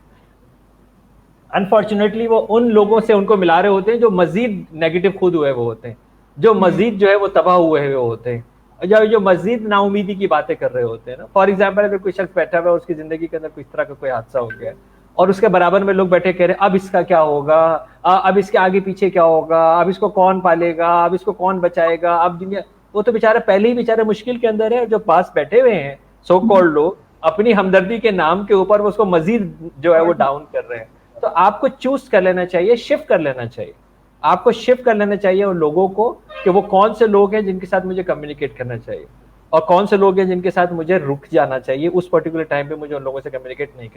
अनफॉर्चुनेटली वो उन लोगों से उनको मिला रहे होते हैं जो मजीद नेगेटिव खुद हुए वो होते हैं, जो मजीद जो है वो तबाह हुए वो होते हैं, जो मजीद नाउमीदी की बातें कर रहे होते हैं ना। फॉर एग्जाम्पल, अगर कोई शख्स बैठा हुआ है, उसकी जिंदगी के अंदर किस तरह का कोई हादसा हो गया और उसके बराबर में लोग बैठे कह रहे हैं अब इसका क्या होगा, अब इसके आगे पीछे क्या होगा, अब इसको कौन पालेगा, अब इसको कौन बचाएगा, अब दुनिया। वो तो बेचारा पहले ही बेचारा मुश्किल के अंदर है, जो पास बैठे हुए हैं सो कॉल्ड लोग, अपनी हमदर्दी के नाम के ऊपर वो उसको मजीद जो है वो डाउन कर रहे हैं। तो आपको चूज कर लेना चाहिए, शिफ्ट कर लेना चाहिए, आपको शिफ्ट कर लेना चाहिए उन लोगों को कि वो कौन से लोग हैं जिनके साथ मुझे कम्युनिकेट करना चाहिए और कौन से लोग हैं जिनके साथ मुझे रुक जाना चाहिए, उस पर्टिकुलर टाइम पे मुझे उन लोगों से कम्युनिकेट नहीं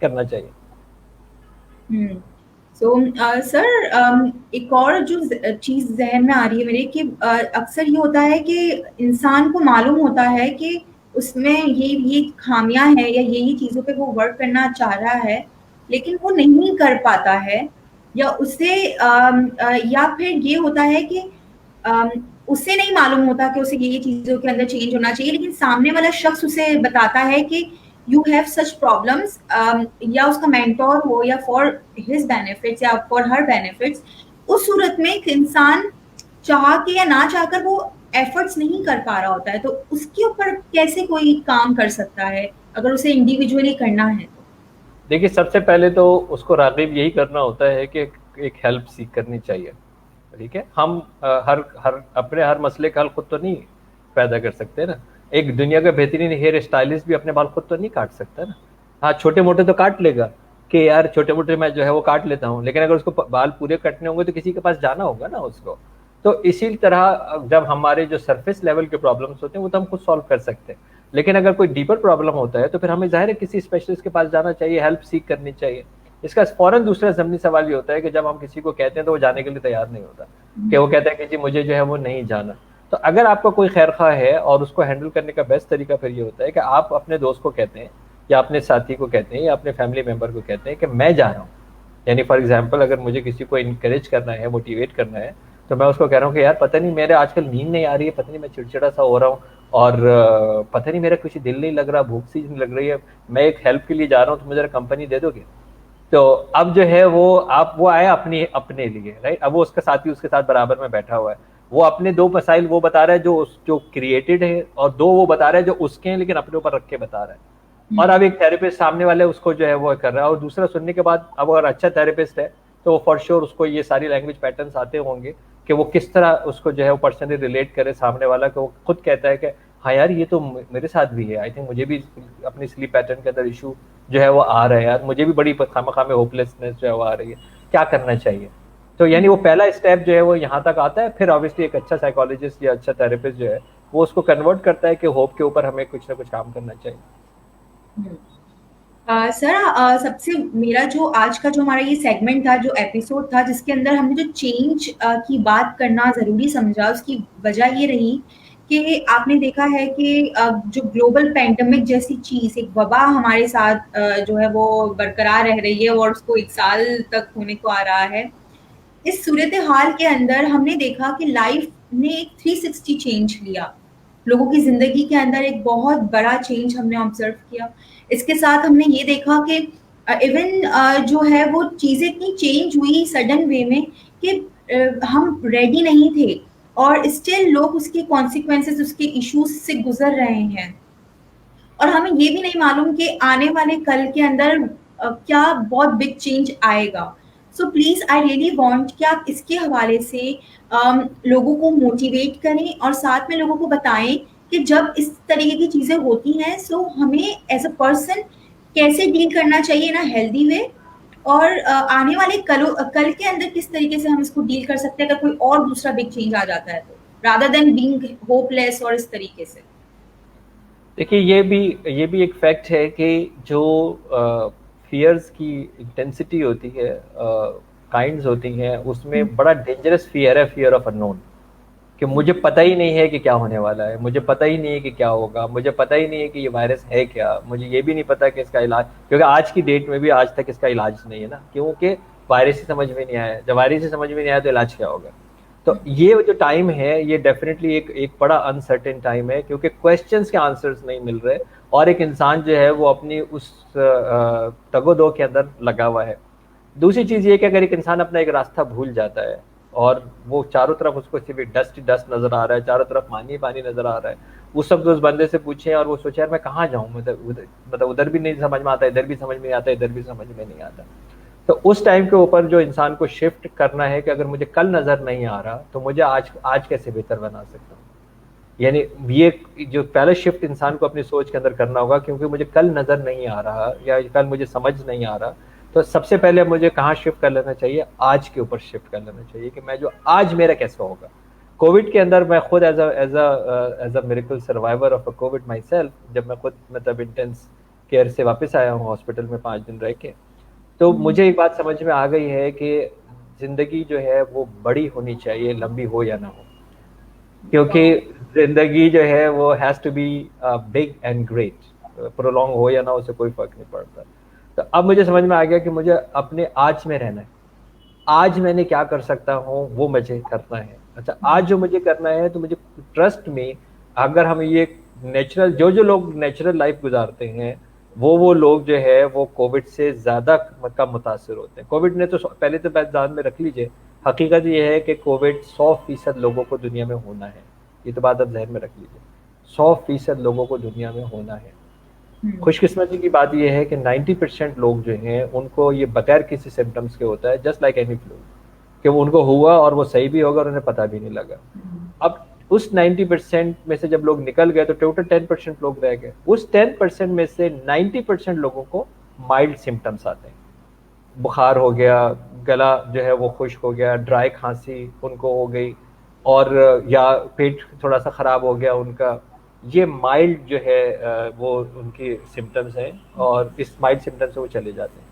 करना चाहिए। सो सर, एक और जो चीज़ ज़हन में आ रही है मेरे कि अक्सर ये होता है कि इंसान को मालूम होता है कि उसमें ये खामियां हैं या ये चीज़ों पे वो वर्क करना चाह रहा है, लेकिन वो नहीं कर पाता है, या उसे या फिर ये होता है कि अम, उसे नहीं मालूम होता कि उसे ये चीज़ों के अंदर चेंज होना चाहिए, लेकिन सामने वाला शख्स उसे बताता है कि यू हैव सच प्रॉब्लम्स, या उसका मेंटोर हो या फॉर हिज बेनिफिट्स या फॉर हर बेनिफिट्स। उस सूरत में एक इंसान चाह के या ना चाहकर वो एफर्ट्स नहीं कर पा रहा होता है, तो उसके ऊपर कैसे कोई काम कर सकता है अगर उसे इंडिविजुअली करना है तो? देखिए, सबसे पहले तो उसको राग़िब यही करना होता है कि एक हेल्प सीख करनी चाहिए। ठीक है, हम हर हर अपने हर मसले का हल खुद तो नहीं पैदा कर सकते ना। एक दुनिया का बेहतरीन हेयर स्टाइलिस्ट भी अपने बाल खुद तो नहीं काट सकता ना। हाँ, छोटे मोटे तो काट लेगा कि यार छोटे मोटे मैं जो है वो काट लेता हूँ, लेकिन अगर उसको बाल पूरे कटने होंगे तो किसी के पास जाना होगा ना उसको। तो इसी तरह जब हमारे जो सरफेस लेवल के प्रॉब्लम्स होते हैं वो तो हम खुद सॉल्व कर सकते हैं, लेकिन अगर कोई डीपर प्रॉब्लम होता है तो फिर हमें ज़ाहिर है किसी स्पेशलिस्ट के पास जाना चाहिए, हेल्प सीख करनी चाहिए। इसका फौरन दूसरा ज़मीनी सवाल ये होता है कि जब हम किसी को कहते हैं तो वो जाने के लिए तैयार नहीं होता, कि वो कहता है कि जी मुझे जो है वो नहीं जाना। तो अगर आपका कोई खैरखा है और उसको हैंडल करने का बेस्ट तरीका फिर ये होता है कि आप अपने दोस्त को कहते हैं या अपने साथी को कहते हैं या अपने फैमिली मेंबर को कहते हैं कि मैं जा रहा हूँ। यानी फॉर एग्जाम्पल, अगर मुझे किसी को इंकरेज करना है, मोटिवेट करना है, तो मैं उसको कह रहा हूँ कि यार पता नहीं मेरे आजकल नींद नहीं आ रही है, पता नहीं मैं चिड़चिड़ा सा हो रहा हूँ और पता नहीं मेरा कुछ दिल नहीं लग रहा, भूख सी नहीं लग रही है, मैं एक हेल्प के लिए जा रहा हूँ, तो मुझे कंपनी दे दोगे? तो अब जो है वो आया अपने लिए, राइट। अब वो उसका साथी उसके साथ बराबर में बैठा हुआ है, वो अपने दो मसाइल वो बता रहा है जो क्रिएटेड है, और दो वो बता रहा है जो उसके हैं लेकिन अपने ऊपर रख के बता रहा है। और अब एक थेरेपिस्ट सामने वाले उसको जो है वो कर रहा है, और दूसरा सुनने के बाद अब अगर अच्छा थेरेपिस्ट है तो वो फॉर श्योर उसको ये सारी लैंग्वेज पैटर्न्स आते होंगे कि वो किस तरह उसको जो है वो पर्सनली रिलेट करे सामने वाला, कि वो खुद कहता है कि हाँ यार ये तो मेरे साथ भी है, आई थिंक मुझे भी अपनी स्लीप पैटर्न के अंदर इशू जो है वो आ रहा है यार, मुझे भी बड़ी खामा में होपलेसनेस जो है वो आ रही है, क्या करना चाहिए। तो यानी वो पहला स्टेप जो है वो यहाँ तक आता है, फिर ऑब्वियसली एक अच्छा साइकोलॉजिस्ट या अच्छा थेरेपिस्ट जो है वो उसको कन्वर्ट करता है कि होप के ऊपर हमें कुछ ना कुछ काम करना चाहिए। सर, सबसे मेरा जो आज का जो हमारा ये सेगमेंट था, जो एपिसोड था, जिसके अंदर हमने जो चेंज की बात करना ज़रूरी समझा, उसकी वजह ये रही कि आपने देखा है कि जो ग्लोबल पैंडेमिक जैसी चीज़, एक वबा हमारे साथ जो है वो बरकरार रह रही है और उसको 1 साल तक होने को आ रहा है। इस सूरत हाल के अंदर हमने देखा कि लाइफ ने एक 360 चेंज लिया, लोगों की जिंदगी के अंदर एक बहुत बड़ा चेंज हमने ऑब्जर्व किया। इसके साथ हमने ये देखा कि इवन जो है वो चीज़ें इतनी चेंज हुई सडन वे में कि हम रेडी नहीं थे, और स्टिल लोग उसके कॉन्सिक्वेंसेस, उसके इश्यूज से गुजर रहे हैं, और हमें ये भी नहीं मालूम कि आने वाले कल के अंदर क्या बहुत बिग चेंज आएगा। So please I really want कि आप इसके हवाले से लोगों को मोटिवेट करें और साथ में लोगों को बताएं कि जब इस तरीके की चीजें होती हैं, सो हमें एज अ पर्सन कैसे डील करना चाहिए ना हेल्दी वे, और आने वाले कल के अंदर किस तरीके से हम इसको डील कर सकते हैं अगर कोई और दूसरा बिग चेंज आ जाता है, तो रादर देन बीइंग होपलेस और इस तरीके से। देखिए, ये भी एक फैक्ट है कि जो फियर्स की इंटेंसिटी होती है, काइंड्स होती हैं, उसमें बड़ा डेंजरस फियर है, फियर ऑफ अननोन, कि मुझे पता ही नहीं है कि क्या होने वाला है, मुझे पता ही नहीं है कि क्या होगा, मुझे पता ही नहीं है कि ये वायरस है क्या, मुझे ये भी नहीं पता कि इसका इलाज, क्योंकि आज की डेट में भी आज तक इसका इलाज नहीं है ना, क्योंकि वायरस ही समझ में नहीं आया। जब वायरस ही समझ में नहीं आया तो इलाज क्या होगा। तो ये जो टाइम है ये डेफिनेटली एक बड़ा अनसर्टेन टाइम है, क्योंकि क्वेश्चंस के आंसर्स नहीं मिल रहे और एक इंसान जो है वो अपनी उस तगोदो के अंदर लगा हुआ है। दूसरी चीज़ ये कि अगर एक इंसान अपना एक रास्ता भूल जाता है और वो चारों तरफ उसको सिर्फ डस्ट डस्ट नजर आ रहा है, चारों तरफ पानी पानी नजर आ रहा है, उस वक्त उस बंदे से पूछे और वो सोचे यार मैं कहाँ जाऊँ, मतलब उधर भी नहीं समझ में आता, इधर भी समझ में नहीं आता, इधर भी समझ में नहीं आता। तो उस टाइम के ऊपर जो इंसान को शिफ्ट करना है कि अगर मुझे कल नजर नहीं आ रहा तो मुझे आज आज कैसे बेहतर बना सकता हूँ। यानी ये जो पहला शिफ्ट इंसान को अपनी सोच के अंदर करना होगा, क्योंकि मुझे कल नजर नहीं आ रहा या कल मुझे समझ नहीं आ रहा, तो सबसे पहले मुझे कहाँ शिफ्ट कर लेना चाहिए, आज के ऊपर शिफ्ट कर लेना चाहिए कि मैं जो आज मेरा कैसे होगा। कोविड के अंदर मैं खुद as a miracle survivor of a covid myself, जब मैं खुद मतलब इंटेंस केयर से वापस आया हूँ हॉस्पिटल में 5 दिन रह के, तो मुझे एक बात समझ में आ गई है कि जिंदगी जो है वो बड़ी होनी चाहिए, लंबी हो या ना हो, क्योंकि जिंदगी जो है वो has to be big and great, prolong हो या ना हो, उससे कोई फर्क नहीं पड़ता। तो अब मुझे समझ में आ गया कि मुझे अपने आज में रहना है, आज मैंने क्या कर सकता हूँ वो मुझे करना है। अच्छा, आज जो मुझे करना है, तो मुझे ट्रस्ट में, अगर हम ये नेचुरल, जो लोग नेचुरल लाइफ गुजारते हैं, वो लोग जो है वो कोविड से ज्यादा कम मुतासर होते हैं। कोविड ने तो पहले तो बात ध्यान में रख लीजिए, हकीकत ये है कि कोविड 100% लोगों को दुनिया में होना है, ये तो बात आप जहन में रख लीजिए, 100% लोगों को दुनिया में होना है। खुशकिस्मती की बात यह है कि 90% लोग जो हैं उनको ये बगैर किसी सिम्टम्स के होता है, जस्ट लाइक एनी फ्लू, कि वो उनको हुआ और वो सही भी होगा और उन्हें पता भी नहीं लगा। अब उस 90% में से जब लोग निकल गए तो टोटल 10% लोग रह गए। उस 10% में से 90% लोगों को माइल्ड सिम्टम्स आते हैं, बुखार हो गया, गला जो है वो खुश्क हो गया, ड्राई खांसी उनको हो गई, और या पेट थोड़ा सा खराब हो गया उनका। ये माइल्ड जो है वो उनकी सिम्टम्स हैं, और इस माइल्ड सिम्टम्स से वो चले जाते हैं।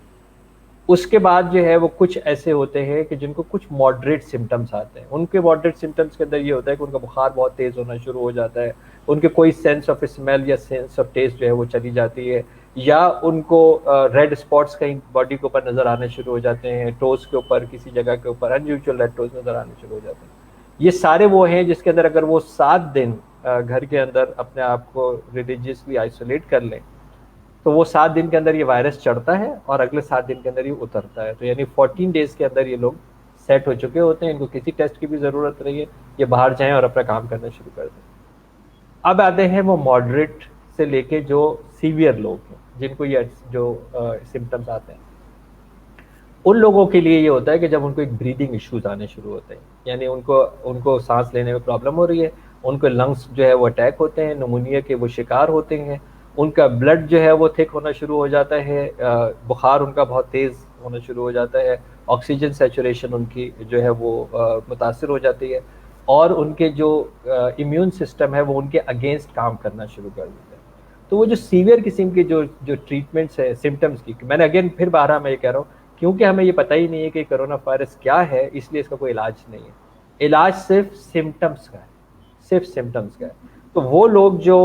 उसके बाद जो है वो कुछ ऐसे होते हैं कि जिनको कुछ मॉडरेट सिम्टम्स आते हैं। उनके मॉडरेट सिम्टम्स के अंदर ये होता है कि उनका बुखार बहुत तेज होना शुरू हो जाता है, उनके कोई सेंस ऑफ स्मेल या सेंस ऑफ टेस्ट जो है वो चली जाती है, या उनको रेड स्पॉट्स कहीं बॉडी के ऊपर नजर आने शुरू हो जाते हैं, टोज के ऊपर, किसी जगह के ऊपर अनयूजुअल रेड टोज नजर आने शुरू हो जाते हैं। ये सारे वो हैं जिसके अंदर अगर वो 7 दिन घर के अंदर अपने आप को रिलीजियसली आइसोलेट कर लें, तो वो 7 दिन के अंदर ये वायरस चढ़ता है और अगले 7 दिन के अंदर ये उतरता है। तो यानी 14 डेज के अंदर ये लोग सेट हो चुके होते हैं, इनको किसी टेस्ट की भी जरूरत नहीं है, ये बाहर जाएं और अपना काम करना शुरू कर दें। अब आते हैं वो मॉडरेट से लेके जो सीवियर लोग हैं, जिनको ये जो सिम्टम्स आते हैं, उन लोगों के लिए ये होता है कि जब उनको एक ब्रीदिंग इश्यूज आने शुरू होते हैं, यानी उनको उनको सांस लेने में प्रॉब्लम हो रही है, उनको लंग्स जो है वो अटैक होते हैं, निमोनिया के वो शिकार होते हैं, उनका ब्लड जो है वो थिक होना शुरू हो जाता है, बुखार उनका बहुत तेज़ होना शुरू हो जाता है, ऑक्सीजन सैचुरेशन उनकी जो है वो मुतासर हो जाती है, और उनके जो इम्यून सिस्टम है वो उनके अगेंस्ट काम करना शुरू कर देता है। तो वो जो सीवियर किस्म के जो जो ट्रीटमेंट्स है सिम्टम्स की, मैंने अगेन फिर बारह मैं ये कह रहा हूँ, क्योंकि हमें ये पता ही नहीं है कि कोरोना वायरस क्या है, इसलिए इसका कोई इलाज नहीं है। इलाज सिर्फ सिम्टम्स का है, सिर्फ सिम्टम्स का है। तो वो लोग जो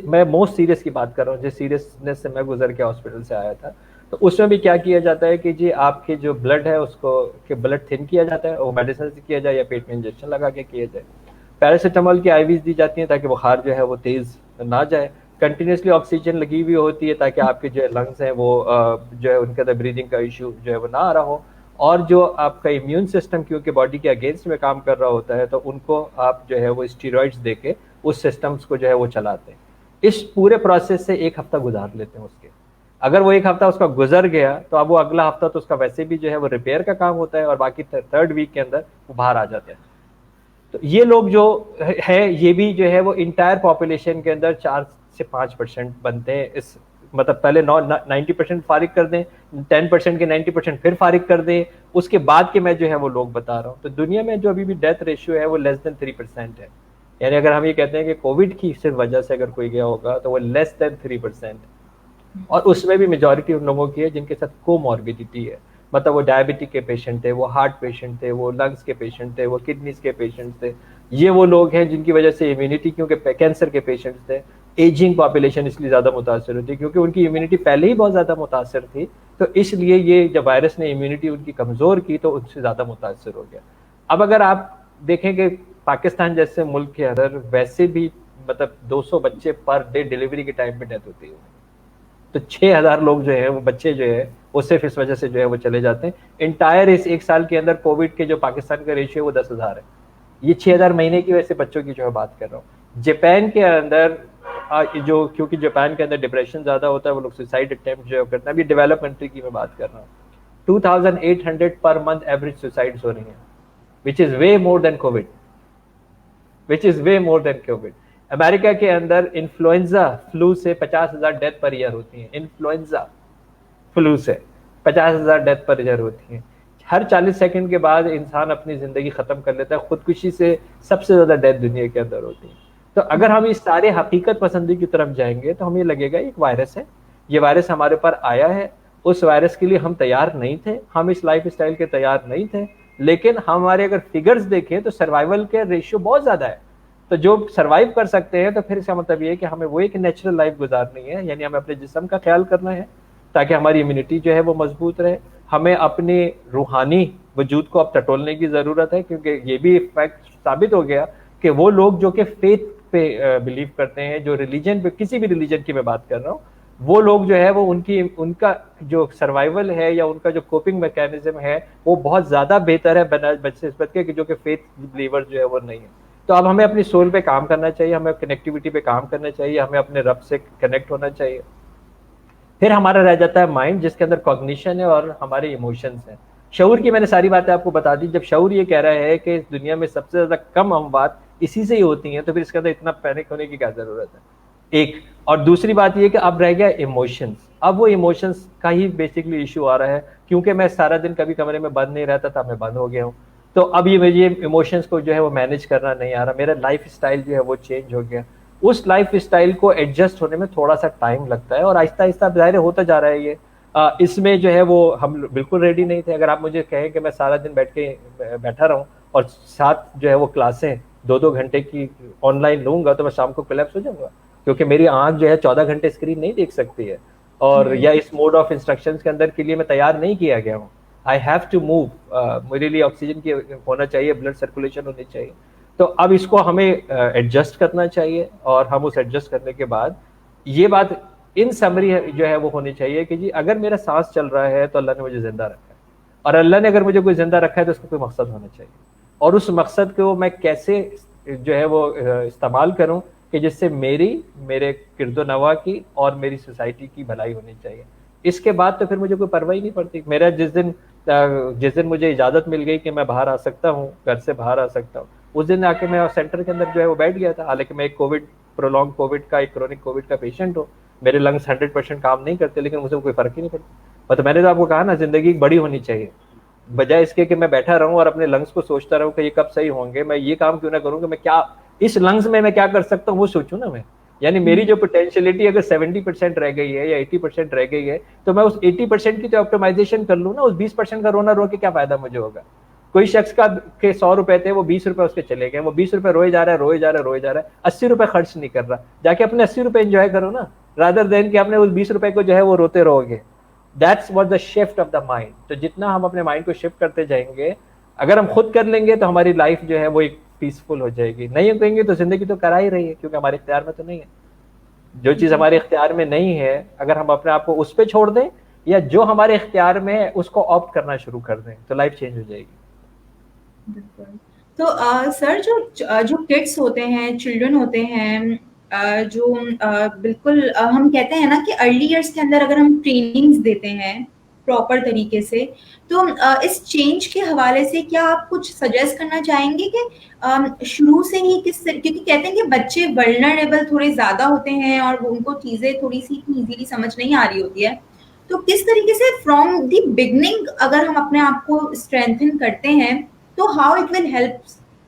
मैं मोस्ट सीरियस की बात कर रहा हूँ, जिस सीरियसनेस से मैं गुजर के हॉस्पिटल से आया था, तो उसमें भी क्या किया जाता है कि जी आपके जो ब्लड है उसको कि ब्लड थिन किया जाता है, वो मेडिसिन से किया जाए या पेट में इंजेक्शन लगा के किया जाए। पैरासीटामोल की आईवीज दी जाती हैं ताकि बुखार जो है वो तेज ना जाए। कंटिन्यूसली ऑक्सीजन लगी हुई होती है ताकि आपके जो लंग्स हैं वो जो है उनके अंदर ब्रीदिंग का इशू जो है वो ना आ रहा हो। और जो आपका इम्यून सिस्टम क्योंकि बॉडी के अगेंस्ट में काम कर रहा होता है, तो उनको आप जो है वो स्टीरॉइड्स देके उस सिस्टम्स को जो है वो चलाते हैं। इस पूरे प्रोसेस से 1 हफ्ता गुजार लेते हैं उसके। अगर वो 1 हफ्ता उसका गुजर गया तो अब वो अगला हफ्ता तो उसका वैसे भी जो है वो रिपेयर का काम होता है, और बाकी 3rd वीक के अंदर वो बाहर आ जाते हैं। तो ये लोग जो है ये भी जो है वो इंटायर पॉपुलेशन के अंदर 4 से 5% बनते हैं। इस मतलब पहले 90% फारिग कर दें, 10% के 90% फिर फारिग कर दें, उसके बाद के मैं जो है वो लोग बता रहा हूँ। तो दुनिया में जो अभी भी डेथ रेशियो है वो लेस देन 3% है। यानी अगर हम ये कहते हैं कि कोविड की सिर्फ वजह से अगर कोई गया होगा तो वो लेस देन 3%, और उसमें भी मेजॉरिटी उन लोगों की है जिनके साथ कोमॉर्बिडिटी है। मतलब वो डायबिटिक के पेशेंट थे, वो हार्ट पेशेंट थे, वो लंग्स के पेशेंट थे, वो किडनीज के पेशेंट थे। ये वो लोग हैं जिनकी वजह से इम्यूनिटी, क्योंकि कैंसर के पेशेंट्स थे, एजिंग पॉपुलेशन इसलिए ज़्यादा मुतासर होती है क्योंकि उनकी इम्यूनिटी पहले ही बहुत ज़्यादा मुतासर थी। तो इसलिए ये जब वायरस ने इम्यूनिटी उनकी कमज़ोर की तो उनसे ज़्यादा मुतासर हो गया। अब अगर आप देखें कि पाकिस्तान जैसे मुल्क के अंदर वैसे भी मतलब 200 बच्चे पर डे डिलीवरी के टाइम पे डेथ होती है, तो 6000 लोग जो है वो बच्चे जो है वो सिर्फ इस वजह से जो है वो चले जाते हैं। इंटायर इस 1 साल के अंदर कोविड के जो पाकिस्तान का रेशियो वो 10,000 है। ये 6000 महीने की वैसे बच्चों की जो है बात कर रहा हूँ। जापान के अंदर जो क्योंकि जापान के अंदर डिप्रेशन ज्यादा होता है, वो लोग सुसाइड अटेम्प्ट जो करते हैं। अभी डेवलप कंट्री की मैं बात कर रहा हूँ, 2800 पर मंथ एवरेज सुसाइड्स हो रही हैं, which is way more than Covid. Which is way more than Covid. America के अंदर इन्फ्लुएंजा फ्लू से 50,000 डेथ पर ईयर होती है, इन्फ्लुएंजा फ्लू से 50,000 डेथ पर ईयर होती है। हर 40 सेकंड के बाद इंसान अपनी जिंदगी खत्म कर लेता है, खुदकुशी से सबसे ज्यादा डेथ दुनिया के अंदर होती है। तो अगर हम इस सारे हकीकत पसंदी की तरफ जाएंगे तो हमें लगेगा एक वायरस है, ये वायरस हमारे पर आया है, उस वायरस के लिए हम तैयार नहीं थे, हम इस लाइफ स्टाइल के तैयार नहीं थे, लेकिन हमारे अगर फिगर्स देखें तो सर्वाइवल के रेशियो बहुत ज्यादा है। तो जो सर्वाइव कर सकते हैं, तो फिर इसका मतलब ये है कि हमें वो एक नेचुरल लाइफ गुजारनी है, यानी हमें अपने जिस्म का ख्याल करना है ताकि हमारी इम्यूनिटी जो है वो मजबूत रहे। हमें अपने रूहानी वजूद को अब टटोलने की जरूरत है, क्योंकि ये भी फैक्ट साबित हो गया कि वो लोग जो कि फेथ पे बिलीव करते हैं, जो रिलीजन पे, किसी भी रिलीजन की मैं बात कर रहा हूँ, वो लोग जो है वो उनका जो सर्वाइवल है या उनका जो कोपिंग मैकेनिज्म है वो बहुत ज्यादा बेहतर है बनस्बत के जो कि फेथ बिलीवर जो है वो नहीं है। तो अब हमें अपनी सोल पे काम करना चाहिए, हमें कनेक्टिविटी पे काम करना चाहिए, हमें अपने रब से कनेक्ट होना चाहिए। फिर हमारा रह जाता है माइंड, जिसके अंदर कॉग्निशन है और हमारे इमोशंस हैं। शऊर की मैंने सारी बातें आपको बता दी। जब शऊर ये कह रहा है कि इस दुनिया में सबसे ज्यादा कम अमवात इसी से ही होती हैं, तो फिर इसके अंदर इतना पैनिक होने की क्या जरूरत है, एक। और दूसरी बात ये कि अब रह गया इमोशंस। अब वो इमोशंस का ही बेसिकली इशू आ रहा है, क्योंकि मैं सारा दिन कभी कमरे में बंद नहीं रहता था, मैं बंद हो गया हूँ। तो अब ये मुझे इमोशंस को जो है वो मैनेज करना नहीं आ रहा, मेरा लाइफ स्टाइल जो है वो चेंज हो गया। उस लाइफ स्टाइल को एडजस्ट होने में थोड़ा सा टाइम लगता है, और आहिस्ता आहिस्ता जाहिर होता जा रहा है ये। इसमें जो है वो हम बिल्कुल रेडी नहीं थे। अगर आप मुझे कहें कि मैं सारा दिन बैठा रहूं और साथ जो है वो क्लासें 2-2 घंटे की ऑनलाइन लूंगा, तो मैं शाम को कोलैप्स हो जाऊंगा, क्योंकि मेरी आंख जो है 14 घंटे स्क्रीन नहीं देख सकती है, और या इस मोड ऑफ इंस्ट्रक्शंस के अंदर के लिए मैं तैयार नहीं किया गया हूँ। आई हैव टू मूव, मेरे लिए ऑक्सीजन की होना चाहिए, ब्लड सर्कुलेशन होनी चाहिए। तो अब इसको हमें एडजस्ट करना चाहिए, और हम उस एडजस्ट करने के बाद ये बात इन समरी जो है वो होनी चाहिए कि जी अगर मेरा सांस चल रहा है तो अल्लाह ने मुझे जिंदा रखा है, और अल्लाह ने अगर मुझे कोई जिंदा रखा है तो उसका कोई मकसद होना चाहिए, और उस मकसद को मैं कैसे जो है वो इस्तेमाल करूं कि जिससे मेरे किरदो नवा की और मेरी सोसाइटी की भलाई होनी चाहिए। इसके बाद तो फिर मुझे कोई परवाह ही नहीं पड़ती। मेरा जिस दिन मुझे इजाजत मिल गई कि मैं बाहर आ सकता हूँ, घर से बाहर आ सकता हूँ, उस दिन आके मैं सेंटर के अंदर जो है वो बैठ गया था। हालांकि मैं एक प्रोलॉन्ग कोविड का, एक क्रोनिक कोविड का पेशेंट हूँ, मेरे लंग्स 100% काम नहीं करते, लेकिन मुझे कोई फर्क ही नहीं पड़ता। तो मैंने तो आपको कहा ना, जिंदगी बड़ी होनी चाहिए, बजाय इसके कि मैं बैठा रहूं और अपने लंग्स को सोचता रहूं कि ये कब सही होंगे, मैं ये काम क्यों ना करूं कि मैं क्या इस लंग्स में मैं क्या कर सकता हूँ वो सोचूं ना मैं। यानी मेरी जो पोटेंशियलिटी अगर 70% रह गई है या 80% रह गई है, तो मैं उस 80% की तो ऑप्टिमाइजेशन कर लूं ना। उस 20% का रोना रो के क्या फायदा मुझे होगा। कोई शख्स का के 100 रुपए थे, वो 20 रुपए उसके चले गए, वो 20 रुपए रोए जा रहा है, रोए जा रहा है, रोए जा रहा है, 80 रुपए खर्च नहीं कर रहा। जाके अपने 80 रुपए एंजॉय करो ना, रादर देन कि आपने उस 20 रुपए को जो है वो रोते रहोगे। That's what the shift of the mind. तो जितना हम अपने माइंड को शिफ्ट करते जाएंगे, अगर हम खुद कर लेंगे तो हमारी लाइफ जो है वो एक पीसफुल हो जाएगी। नहीं करेंगे तो जिंदगी तो करा ही रही है, क्योंकि हमारे इख्तियार में तो नहीं है। जो चीज हमारे इख्तियार में नहीं है, अगर हम अपने आप को उस पर छोड़ दें, या जो हमारे इख्तियार में है उसको ऑप्ट करना शुरू कर दें, तो लाइफ चेंज हो जाएगी। तो सर, जो किड्स होते हैं, चिल्ड्रन होते हैं, जो बिल्कुल हम कहते हैं ना कि अर्ली ईयर्स के अंदर अगर हम ट्रेनिंग्स देते हैं प्रॉपर तरीके से, तो इस चेंज के हवाले से क्या आप कुछ सजेस्ट करना चाहेंगे कि शुरू से ही क्योंकि कहते हैं कि बच्चे वल्नरेबल थोड़े ज्यादा होते हैं और उनको चीजें थोड़ी सी इजीली समझ नहीं आ रही होती है, तो किस तरीके से फ्रॉम द बिगनिंग अगर हम अपने आप को स्ट्रेंथन करते हैं, तो how it will help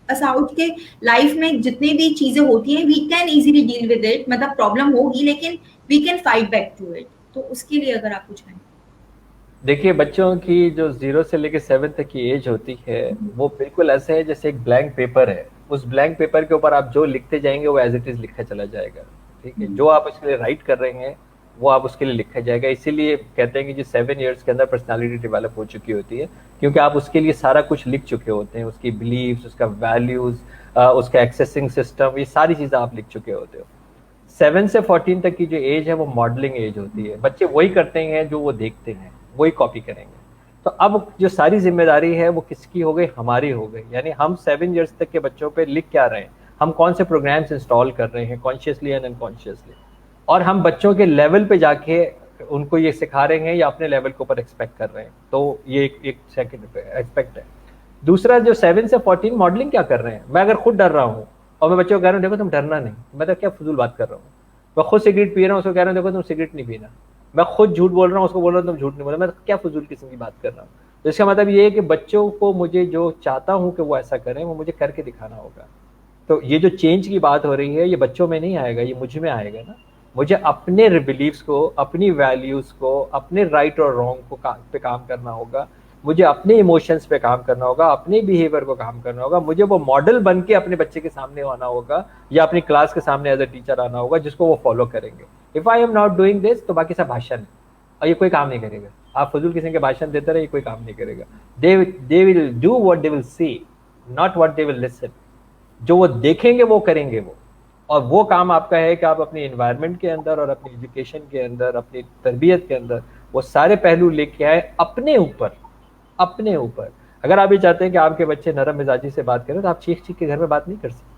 us out के लाइफ में जितनी भी चीजें होती हैं, we can easily deal with it. मतलब प्रॉब्लम होगी लेकिन we can fight back to it. तो उसके लिए अगर आप कुछ कहें। देखिए, बच्चों की जो 0 से लेकर 7 तक की एज होती है, वो बिल्कुल ऐसे है जैसे एक ब्लैंक पेपर है। उस ब्लैंक पेपर के ऊपर आप जो लिखते जाएंगे वो एज इट इज लिखा चला जाएगा। ठीक है, जो आप उसके लिए राइट कर रहे हैं वो आप उसके लिए लिखा जाएगा। इसीलिए कहते हैं कि जो 7 ईयर्स के अंदर पर्सनालिटी डेवलप हो चुकी होती है, क्योंकि आप उसके लिए सारा कुछ लिख चुके होते हैं। उसकी बिलीव्स, उसका वैल्यूज, उसका एक्सेसिंग सिस्टम, ये सारी चीजें आप लिख चुके होते हो। 7 से 14 तक की जो एज है वो मॉडलिंग एज होती है। बच्चे वही करते हैं जो वो देखते हैं, वही कॉपी करेंगे। तो अब जो सारी जिम्मेदारी है वो किसकी हो गई? हमारी हो गई। यानी हम 7 ईयर्स तक के बच्चों पे लिख क्या रहे हैं, हम कौन से प्रोग्राम्स इंस्टॉल कर रहे हैं कॉन्शियसली एंड अनकॉन्शियसली, और हम बच्चों के लेवल पे जाके उनको ये सिखा रहे हैं या अपने लेवल के ऊपर एक्सपेक्ट कर रहे हैं। तो ये एक सेकंड पे एक्सपेक्ट है। दूसरा, जो 7 से 14 मॉडलिंग क्या कर रहे हैं, मैं अगर खुद डर रहा हूँ और मैं बच्चों को कह रहा हूँ देखो तुम डरना नहीं, मैं तो क्या फजूल बात कर रहा हूँ। मैं खुद सिगरेट पी रहा हूँ, उसको कह रहा हूँ देखो तुम सिगरेट नहीं पीना। मैं खुद झूठ बोल रहा हूँ, उसको बोल रहा हूँ तुम झूठ नहीं बोला। मैं तो क्या फजूल किस्म की बात कर रहा हूँ। तो इसका मतलब ये है कि बच्चों को मुझे जो चाहता हूँ कि वो ऐसा करें, वो मुझे करके दिखाना होगा। तो ये जो चेंज की बात हो रही है, ये बच्चों में नहीं आएगा, ये मुझ में आएगा ना। मुझे अपने बिलीव्स को, अपनी वैल्यूज को, अपने राइट और रॉन्ग को पे काम करना होगा। मुझे अपने इमोशंस पे काम करना होगा, अपने बिहेवियर को काम करना होगा। मुझे वो मॉडल बन के अपने बच्चे के सामने आना होगा, या अपनी क्लास के सामने एज अ टीचर आना होगा, जिसको वो फॉलो करेंगे। If I am not doing this, तो बाकी सब भाषण है और ये कोई काम नहीं करेगा। आप फजूल किसी के भाषण देते रहे, ये कोई काम नहीं करेगा। They will do what they will see, not what they will listen. जो वो देखेंगे वो करेंगे वो। और वो काम आपका है कि आप अपनी एनवायरनमेंट के अंदर और अपनी एजुकेशन के अंदर, अपनी तरबियत के अंदर वो सारे पहलू लेके आए अपने ऊपर। अपने ऊपर अगर आप ये चाहते हैं कि आपके बच्चे नरम मिजाजी से बात करें, तो आप चीख चीख के घर में बात नहीं कर सकते।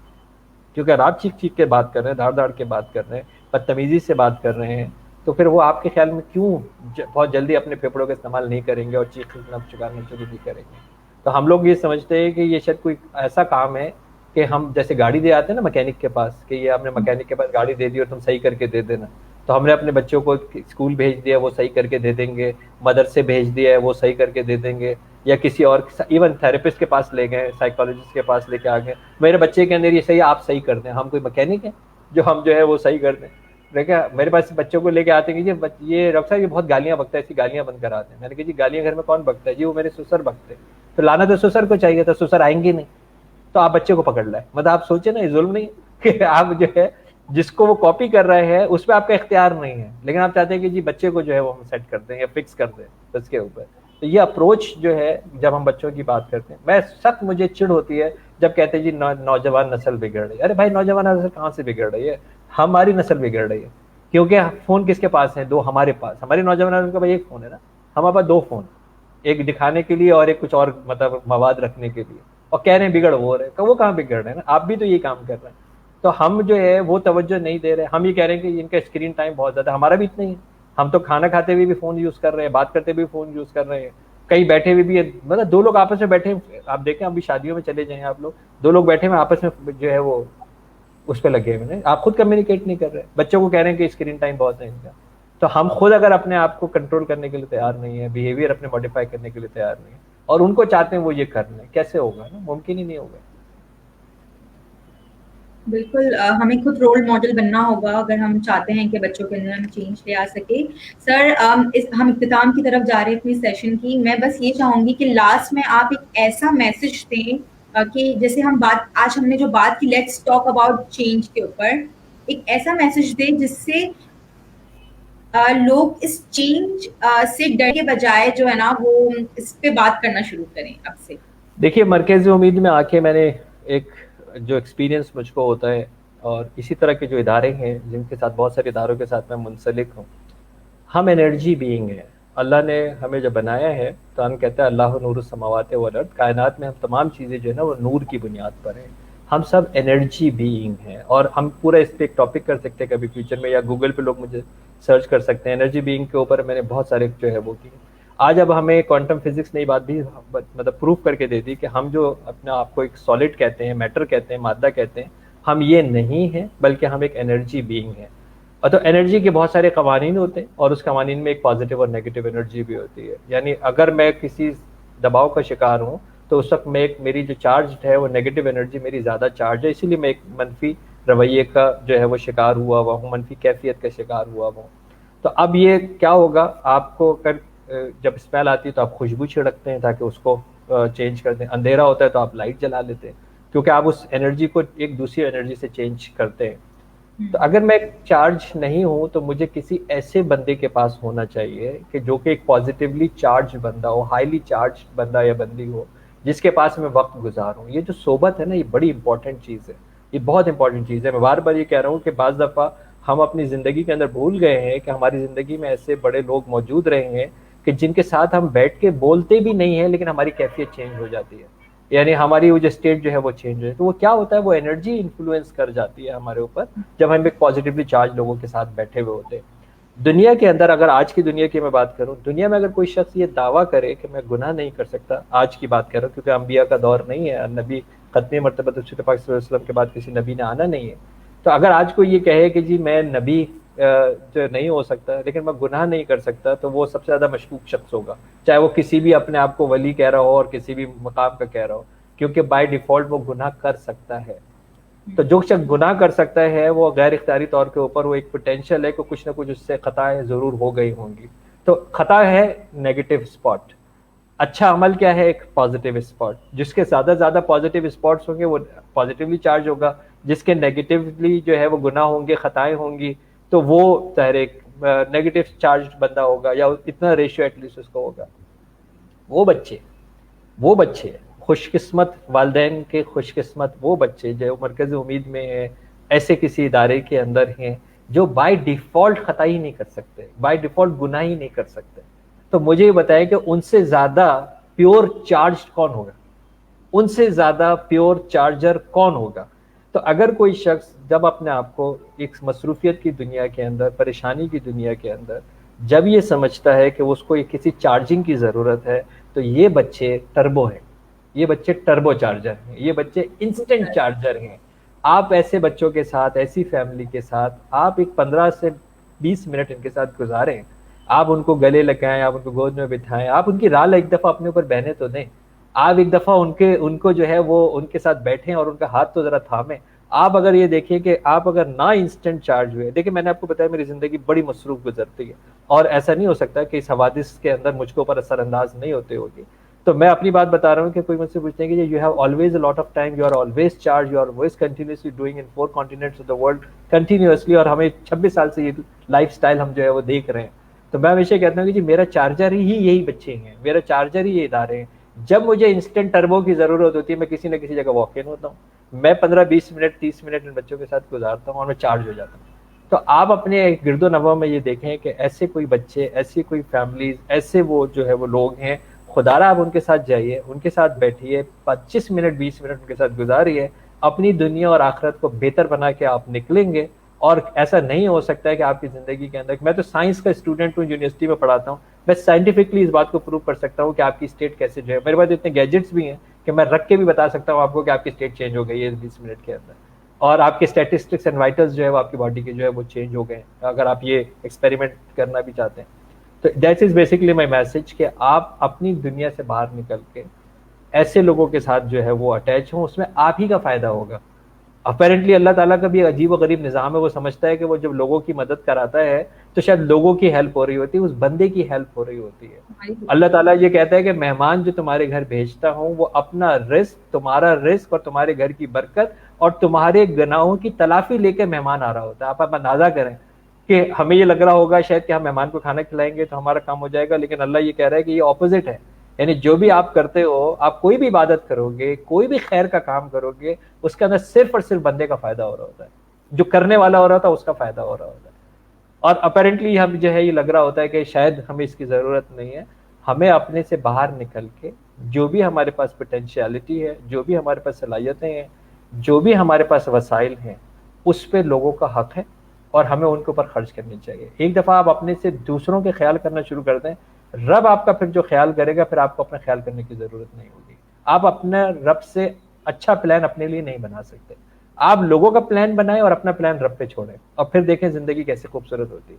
क्योंकि अगर आप चीख चीख के बात कर रहे हैं, धाड़ धाड़ के बात कर रहे हैं, बदतमीजी से बात कर रहे हैं, तो फिर वो आपके ख्याल में क्यों बहुत जल्दी अपने फेफड़ों का इस्तेमाल नहीं करेंगे और चीखना चुकाना शुरू नहीं करेंगे। तो हम लोग ये समझते हैं कि ये शायद कोई ऐसा काम है कि हम जैसे गाड़ी दे आते हैं ना मैकेनिक के पास, कि ये आपने मैकेनिक के पास गाड़ी दे दी और तुम सही करके दे देना। तो हमने अपने बच्चों को स्कूल भेज दिया, वो सही करके दे देंगे। मदरसे भेज दिया है, वो सही करके दे देंगे। या किसी और, इवन थेरेपिस्ट के पास ले गए, साइकोलॉजिस्ट के पास लेके आ गए, मेरे बच्चे के अंदर ये सही आप सही कर दें। हम कोई मैकेनिक है जो हम जो है वो सही कर दें? देखा, मेरे पास बच्चों को लेके आते हैं कि ये डॉक्टर साहब ये बहुत गालियां बकता है, ऐसी गालियां बंद कराते हैं। मैंने कहा जी गालियां घर में कौन बकता है? जी वो मेरे ससुर बकते हैं। तो लाना तो ससुर को चाहिए, तो ससुर आएंगे नहीं, तो आप बच्चे को पकड़ लाए। मतलब आप सोचे ना, ये जुल्म नहीं कि आप जो है जिसको वो कॉपी कर रहे हैं उस पर आपका इख्तियार नहीं है, लेकिन आप चाहते हैं कि जी बच्चे को जो है वो हम सेट कर दें या फिक्स कर दें उसके ऊपर। तो ये अप्रोच जो है जब हम बच्चों की बात करते हैं, मैं सख्त मुझे चिढ़ होती है जब कहते हैं जी नौजवान नस्ल बिगड़ रही है। अरे भाई नौजवान नस्ल कहाँ से बिगड़ रही है? हमारी नस्ल बिगड़ रही है। क्योंकि फोन किसके पास है? दो हमारे पास। हमारी नौजवान नस्ल का भाई एक फोन है ना, हमारे पास दो फोन, एक दिखाने के लिए और एक कुछ और मतलब मवाद रखने के लिए। और कह रहे हैं बिगड़ वो रहे, वो कहाँ बिगड़ रहे हैं ना, आप भी तो ये काम कर रहे हैं। तो हम जो है वो तवज्जो नहीं दे रहे। हम ये कह रहे हैं कि इनका स्क्रीन टाइम बहुत ज्यादा, हमारा भी इतना ही है। हम तो खाना खाते हुए भी फोन यूज कर रहे हैं, बात करते हुए भी फोन यूज कर रहे हैं, कहीं बैठे हुए भी, मतलब दो लोग आपस में बैठे, आप देखें अभी शादियों में चले जाएं आप लोग, दो लोग बैठे हुए आपस में जो है वो उस पर लगे हुए हैं। आप खुद कम्युनिकेट नहीं कर रहे, बच्चों को कह रहे हैं कि स्क्रीन टाइम बहुत है इनका। तो हम खुद अगर अपने आप को कंट्रोल करने के लिए तैयार नहीं है, बिहेवियर अपने मॉडिफाई करने के लिए तैयार नहीं है, और उनको चाहते हैं वो ये कर लें, कैसे होगा ना? मुमकिन ही नहीं होगा। बिल्कुल हमें खुद रोल मॉडल बनना होगा अगर हम चाहते हैं कि बच्चों के अंदर हम चेंज ले आ सके। सर हम इख्तिताम की तरफ जा रहे हैं अपनी सेशन की। मैं बस ये चाहूंगी कि लास्ट में आप एक ऐसा मैसेज दें कि जैसे हम बात आज हमने जो बात की लेट्स टॉक अबाउट चेंज के ऊपर, एक ऐसा मैसेज दें जिससे लोग इस चेंज से डर के बजाय जो है ना वो इस पे बात करना शुरू करें अब से। देखिए, मरकज़ उम्मीद में आके मैंने एक जो एक्सपीरियंस मुझको होता है, और इसी तरह के जो इदारे हैं जिनके साथ, बहुत सारे इदारों के साथ मैं मुंसलिक हूँ, हम एनर्जी बीइंग हैं। अल्लाह ने हमें जब बनाया है तो हम कहते हैं अल्लाह नूरुस समावाति वल अर्द, कायनात में हम तमाम चीज़ें जो है ना वो नूर की बुनियाद पर हैं। हम सब एनर्जी बीइंग हैं, और हम पूरा इस पर एक टॉपिक कर सकते हैं कभी फ्यूचर में, या गूगल पे लोग मुझे सर्च कर सकते हैं। एनर्जी बीइंग के ऊपर मैंने बहुत सारे जो है वो की। आज अब हमें क्वांटम फिजिक्स ने ये बात भी मतलब प्रूव करके दे दी कि हम जो अपने आप को एक सॉलिड कहते हैं, मैटर कहते हैं, मादा कहते हैं, हम ये नहीं हैं, बल्कि हम एक एनर्जी बीइंग हैं। और तो एनर्जी के बहुत सारे कवानीन होते हैं, और उस कवानीन में एक पॉजिटिव और नेगेटिव एनर्जी भी होती है। यानी अगर मैं किसी दबाव का शिकार हूँ, तो उस वक्त मैं मेरी जो चार्ज है वो नेगेटिव एनर्जी मेरी ज़्यादा चार्ज है, इसीलिए मैं एक मनफी रवैये का जो है वो शिकार हुआ हुआ हूँ, मनफी कैफियत का शिकार हुआ हुआ हूँ। तो अब ये क्या होगा, आपको अगर जब स्मेल आती है तो आप खुशबू छिड़कते हैं ताकि उसको चेंज कर दें। अंधेरा होता है तो आप लाइट जला लेते हैं, क्योंकि आप उस एनर्जी को एक दूसरी एनर्जी से चेंज करते हैं। तो अगर मैं चार्ज नहीं हूँ, तो मुझे किसी ऐसे बंदे के पास होना चाहिए कि जो कि एक पॉजिटिवली चार्ज बंदा हो, हाईली चार्ज बंदा या बंदी हो, जिसके पास मैं वक्त गुजारूँ। ये जो सोबत है ना, ये बड़ी इंपॉर्टेंट चीज़ है, ये बहुत इंपॉर्टेंट चीज़ है। मैं बार बार ये कह रहा हूँ कि बाज़ दफ़ा हम अपनी ज़िंदगी के अंदर भूल गए हैं कि हमारी ज़िंदगी में ऐसे बड़े लोग मौजूद रहे हैं कि जिनके साथ हम बैठ के बोलते भी नहीं है, लेकिन हमारी कैफियत चेंज हो जाती है, यानी हमारी वो जो स्टेट जो है वो चेंज है। तो वो क्या होता है, वो एनर्जी इन्फ्लुएंस कर जाती है हमारे ऊपर, जब हम एक पॉजिटिवली चार्ज लोगों के साथ बैठे हुए होते हैं। दुनिया के अंदर, अगर आज की दुनिया की मैं बात करूं, दुनिया में अगर कोई शख्स ये दावा करे कि मैं गुनाह नहीं कर सकता, आज की बात कर रहा हूँ क्योंकि अंबिया का दौर नहीं है, नबी खत्मी मरतबा तो रसूल पाक सल्लल्लाहु अलैहि वसल्लम के बाद किसी नबी ने आना नहीं है। तो अगर आज कोई ये कहे कि जी मैं नबी जो नहीं हो सकता लेकिन मैं गुनाह नहीं कर सकता, तो वो सबसे ज्यादा मशकूक शख्स होगा, चाहे वो किसी भी अपने आप को वली कह रहा हो और किसी भी मकाम का कह रहा हो, क्योंकि बाय डिफॉल्ट वो गुनाह कर सकता है। तो जो शख्स गुनाह कर सकता है वो गैर इख्तियारी तौर के ऊपर वो एक पोटेंशियल है कि कुछ ना कुछ उससे खताएं जरूर हो गई होंगी। तो खता है नेगेटिव स्पॉट, अच्छा अमल क्या है, एक पॉजिटिव स्पॉट। जिसके ज्यादा पॉजिटिव स्पॉट्स होंगे वो पॉजिटिवली चार्ज होगा, जिसके नेगेटिवली जो है वो गुनाह होंगे, खताएं होंगी, तो वो चाहे एक नेगेटिव चार्ज बंदा होगा, या इतना रेशियो एटलीस्ट उसका होगा। वो बच्चे वो बच्चे खुशकिस्मत वालदैन के, खुशकिस्मत वो बच्चे जो मरकज उम्मीद में है, ऐसे किसी इदारे के अंदर हैं जो बाय डिफॉल्ट खता ही नहीं कर सकते, बाय डिफॉल्ट गुनाह ही नहीं कर सकते। तो मुझे ये बताएं कि उनसे ज्यादा प्योर चार्ज कौन होगा, उनसे ज्यादा प्योर चार्जर कौन होगा। तो अगर कोई शख्स जब अपने आप को एक मसरूफियत की दुनिया के अंदर, परेशानी की दुनिया के अंदर जब ये समझता है कि उसको किसी चार्जिंग की जरूरत है, तो ये बच्चे टर्बो हैं, ये बच्चे टर्बो चार्जर हैं, ये बच्चे इंस्टेंट चार्जर हैं। आप ऐसे बच्चों के साथ, ऐसी फैमिली के साथ आप एक 15 से 20 मिनट इनके साथ गुजारें, आप उनको गले लगाएं, आप उनको गोद में बिठाएं, आप उनकी राल एक दफा अपने ऊपर बहने तो दें, आप एक दफा उनको जो है वो उनके साथ बैठें और उनका हाथ तो जरा थामें। आप अगर ये देखिए कि आप अगर ना इंस्टेंट चार्ज हुए, देखिए मैंने आपको बताया मेरी जिंदगी बड़ी मसरूफ गुजरती है, और ऐसा नहीं हो सकता कि इस हवादिस के अंदर मुझको ऊपर असरअंदाज नहीं होते होगी। तो मैं अपनी बात बता रहा हूँ कि कोई मुझसे पूछते हैं कि you have always a lot of time, you are always charge, you are always continuously doing in 4 continents of the world continuously, और हमें 26 साल से ये लाइफस्टाइल हम जो है वो देख रहे हैं। तो मैं हमेशा कहता हूँ कि जी मेरा चार्जर ही यही बच्चे हैं, मेरा चार्जर ही ये इदारे हैं। जब मुझे इंस्टेंट टर्बो की जरूरत होती है, मैं किसी न किसी जगह वॉक इन होता हूँ, मैं 15-20 मिनट 30 मिनट इन बच्चों के साथ गुजारता हूँ और मैं चार्ज हो जाता हूँ। तो आप अपने गिरदो नवा में ये देखें कि ऐसे कोई बच्चे, ऐसी कोई फैमिलीज, ऐसे वो जो है वो लोग हैं, खुदारा आप उनके साथ जाइए, उनके साथ बैठिए, 25 मिनट 20 मिनट उनके साथ गुजारिए, अपनी दुनिया और आखिरत को बेहतर बना के आप निकलेंगे। और ऐसा नहीं हो सकता है कि आपकी जिंदगी के अंदर, मैं तो साइंस का स्टूडेंट हूँ, यूनिवर्सिटी में पढ़ाता हूँ, मैं साइंटिफिकली इस बात को प्रूव कर सकता हूँ कि आपकी स्टेट कैसे जो है, मेरे पास इतने गैजेट्स भी हैं कि मैं रख के भी बता सकता हूँ आपको कि आपकी स्टेट चेंज हो गई है 20 मिनट के अंदर, और आपके स्टैटिस्टिक्स एंड वाइटल्स जो है वो आपकी बॉडी के जो है वो चेंज हो गए, अगर आप ये एक्सपेरिमेंट करना भी चाहते हैं। तो that is basically my message कि आप अपनी दुनिया से बाहर निकल के ऐसे लोगों के साथ जो है वो अटैच हों, उसमें आप ही का फायदा होगा। अपेरेंटली अल्लाह ताला का भी अजीब व गरीब निज़ाम है, वो समझता है कि वो जब लोगों की मदद कराता है तो शायद लोगों की हेल्प हो रही होती है, उस बंदे की हेल्प हो रही होती है। अल्लाह ताला ये कहता है कि मेहमान जो तुम्हारे घर भेजता हूँ वो अपना रिस्क, तुम्हारा रिस्क और तुम्हारे घर की बरकत और तुम्हारे गुनाहों की तलाफी लेकर मेहमान आ रहा होता है। आप अंदाजा करें कि हमें ये लग रहा होगा शायद कि हम मेहमान को खाना खिलाएंगे तो हमारा काम हो जाएगा, लेकिन अल्लाह ये कह रहा है कि ये ऑपोजिट है। यानी जो भी आप करते हो, आप कोई भी इबादत करोगे, कोई भी खैर का काम करोगे, उसके अंदर सिर्फ और सिर्फ बंदे का फायदा हो रहा होता है, जो करने वाला हो रहा होता है उसका फायदा हो रहा होता है। और अपेरेंटली हम जो है ये लग रहा होता है कि शायद हमें इसकी जरूरत नहीं है। हमें अपने से बाहर निकल के जो भी हमारे पास पोटेंशियलिटी है, जो भी हमारे पास सलाहियतें हैं, जो भी हमारे पास वसाइल हैं, उस पर लोगों का हक है और हमें उनके ऊपर खर्च करनी चाहिए। एक दफा आप अपने से दूसरों के ख्याल करना शुरू कर दें, रब आपका फिर जो ख्याल करेगा, फिर आपको अपना ख्याल करने की जरूरत नहीं होगी। आप अपने रब से अच्छा प्लान अपने लिए नहीं बना सकते, आप लोगों का प्लान बनाएं और अपना प्लान रब पे छोड़ें, और फिर देखें जिंदगी कैसे खूबसूरत होती है।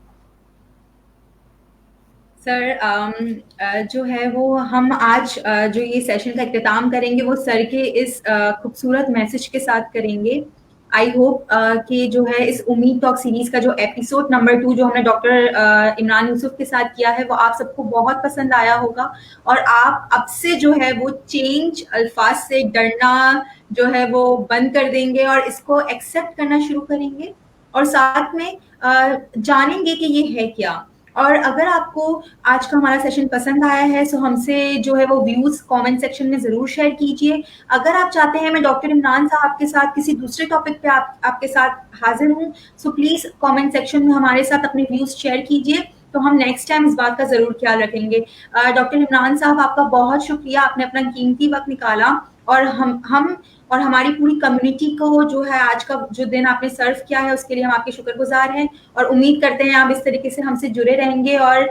सर जो है वो हम आज जो ये सेशन का इख्तिताम करेंगे वो सर के इस खूबसूरत मैसेज के साथ करेंगे। आई होप कि जो है इस उम्मीद टॉक सीरीज का जो एपिसोड नंबर 2 जो हमने डॉक्टर इमरान यूसुफ के साथ किया है वो आप सबको बहुत पसंद आया होगा, और आप अब से जो है वो चेंज अल्फाज से डरना जो है वो बंद कर देंगे और इसको एक्सेप्ट करना शुरू करेंगे, और साथ में जानेंगे कि ये है क्या। और अगर आपको आज का हमारा सेशन पसंद आया है तो हमसे जो है वो व्यूज कमेंट सेक्शन में जरूर शेयर कीजिए। अगर आप चाहते हैं मैं डॉक्टर इमरान साहब के साथ किसी दूसरे टॉपिक पे आपके साथ हाजिर हूँ, सो प्लीज कमेंट सेक्शन में हमारे साथ अपने व्यूज शेयर कीजिए, तो हम नेक्स्ट टाइम इस बात का जरूर ख्याल रखेंगे। डॉक्टर इमरान साहब आपका बहुत शुक्रिया, आपने अपना कीमती वक्त निकाला और हम और हमारी पूरी कम्युनिटी को जो है आज का जो दिन आपने सर्व किया है उसके लिए हम आपके शुक्रगुजार हैं, और उम्मीद करते हैं आप इस तरीके से हमसे जुड़े रहेंगे और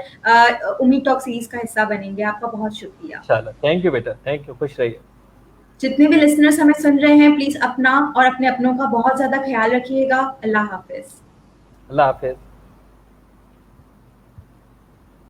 उम्मीद टॉक सीरीज का हिस्सा बनेंगे। आपका बहुत शुक्रिया। इंशाल्लाह। थैंक यू बेटा, थैंक यू, खुश रहिए। जितने भी लिसनर्स हमें सुन रहे हैं, प्लीज अपना और अपने अपनों का बहुत ज्यादा ख्याल रखिएगा। अल्लाह हाफिज। अल्लाह हाफिज।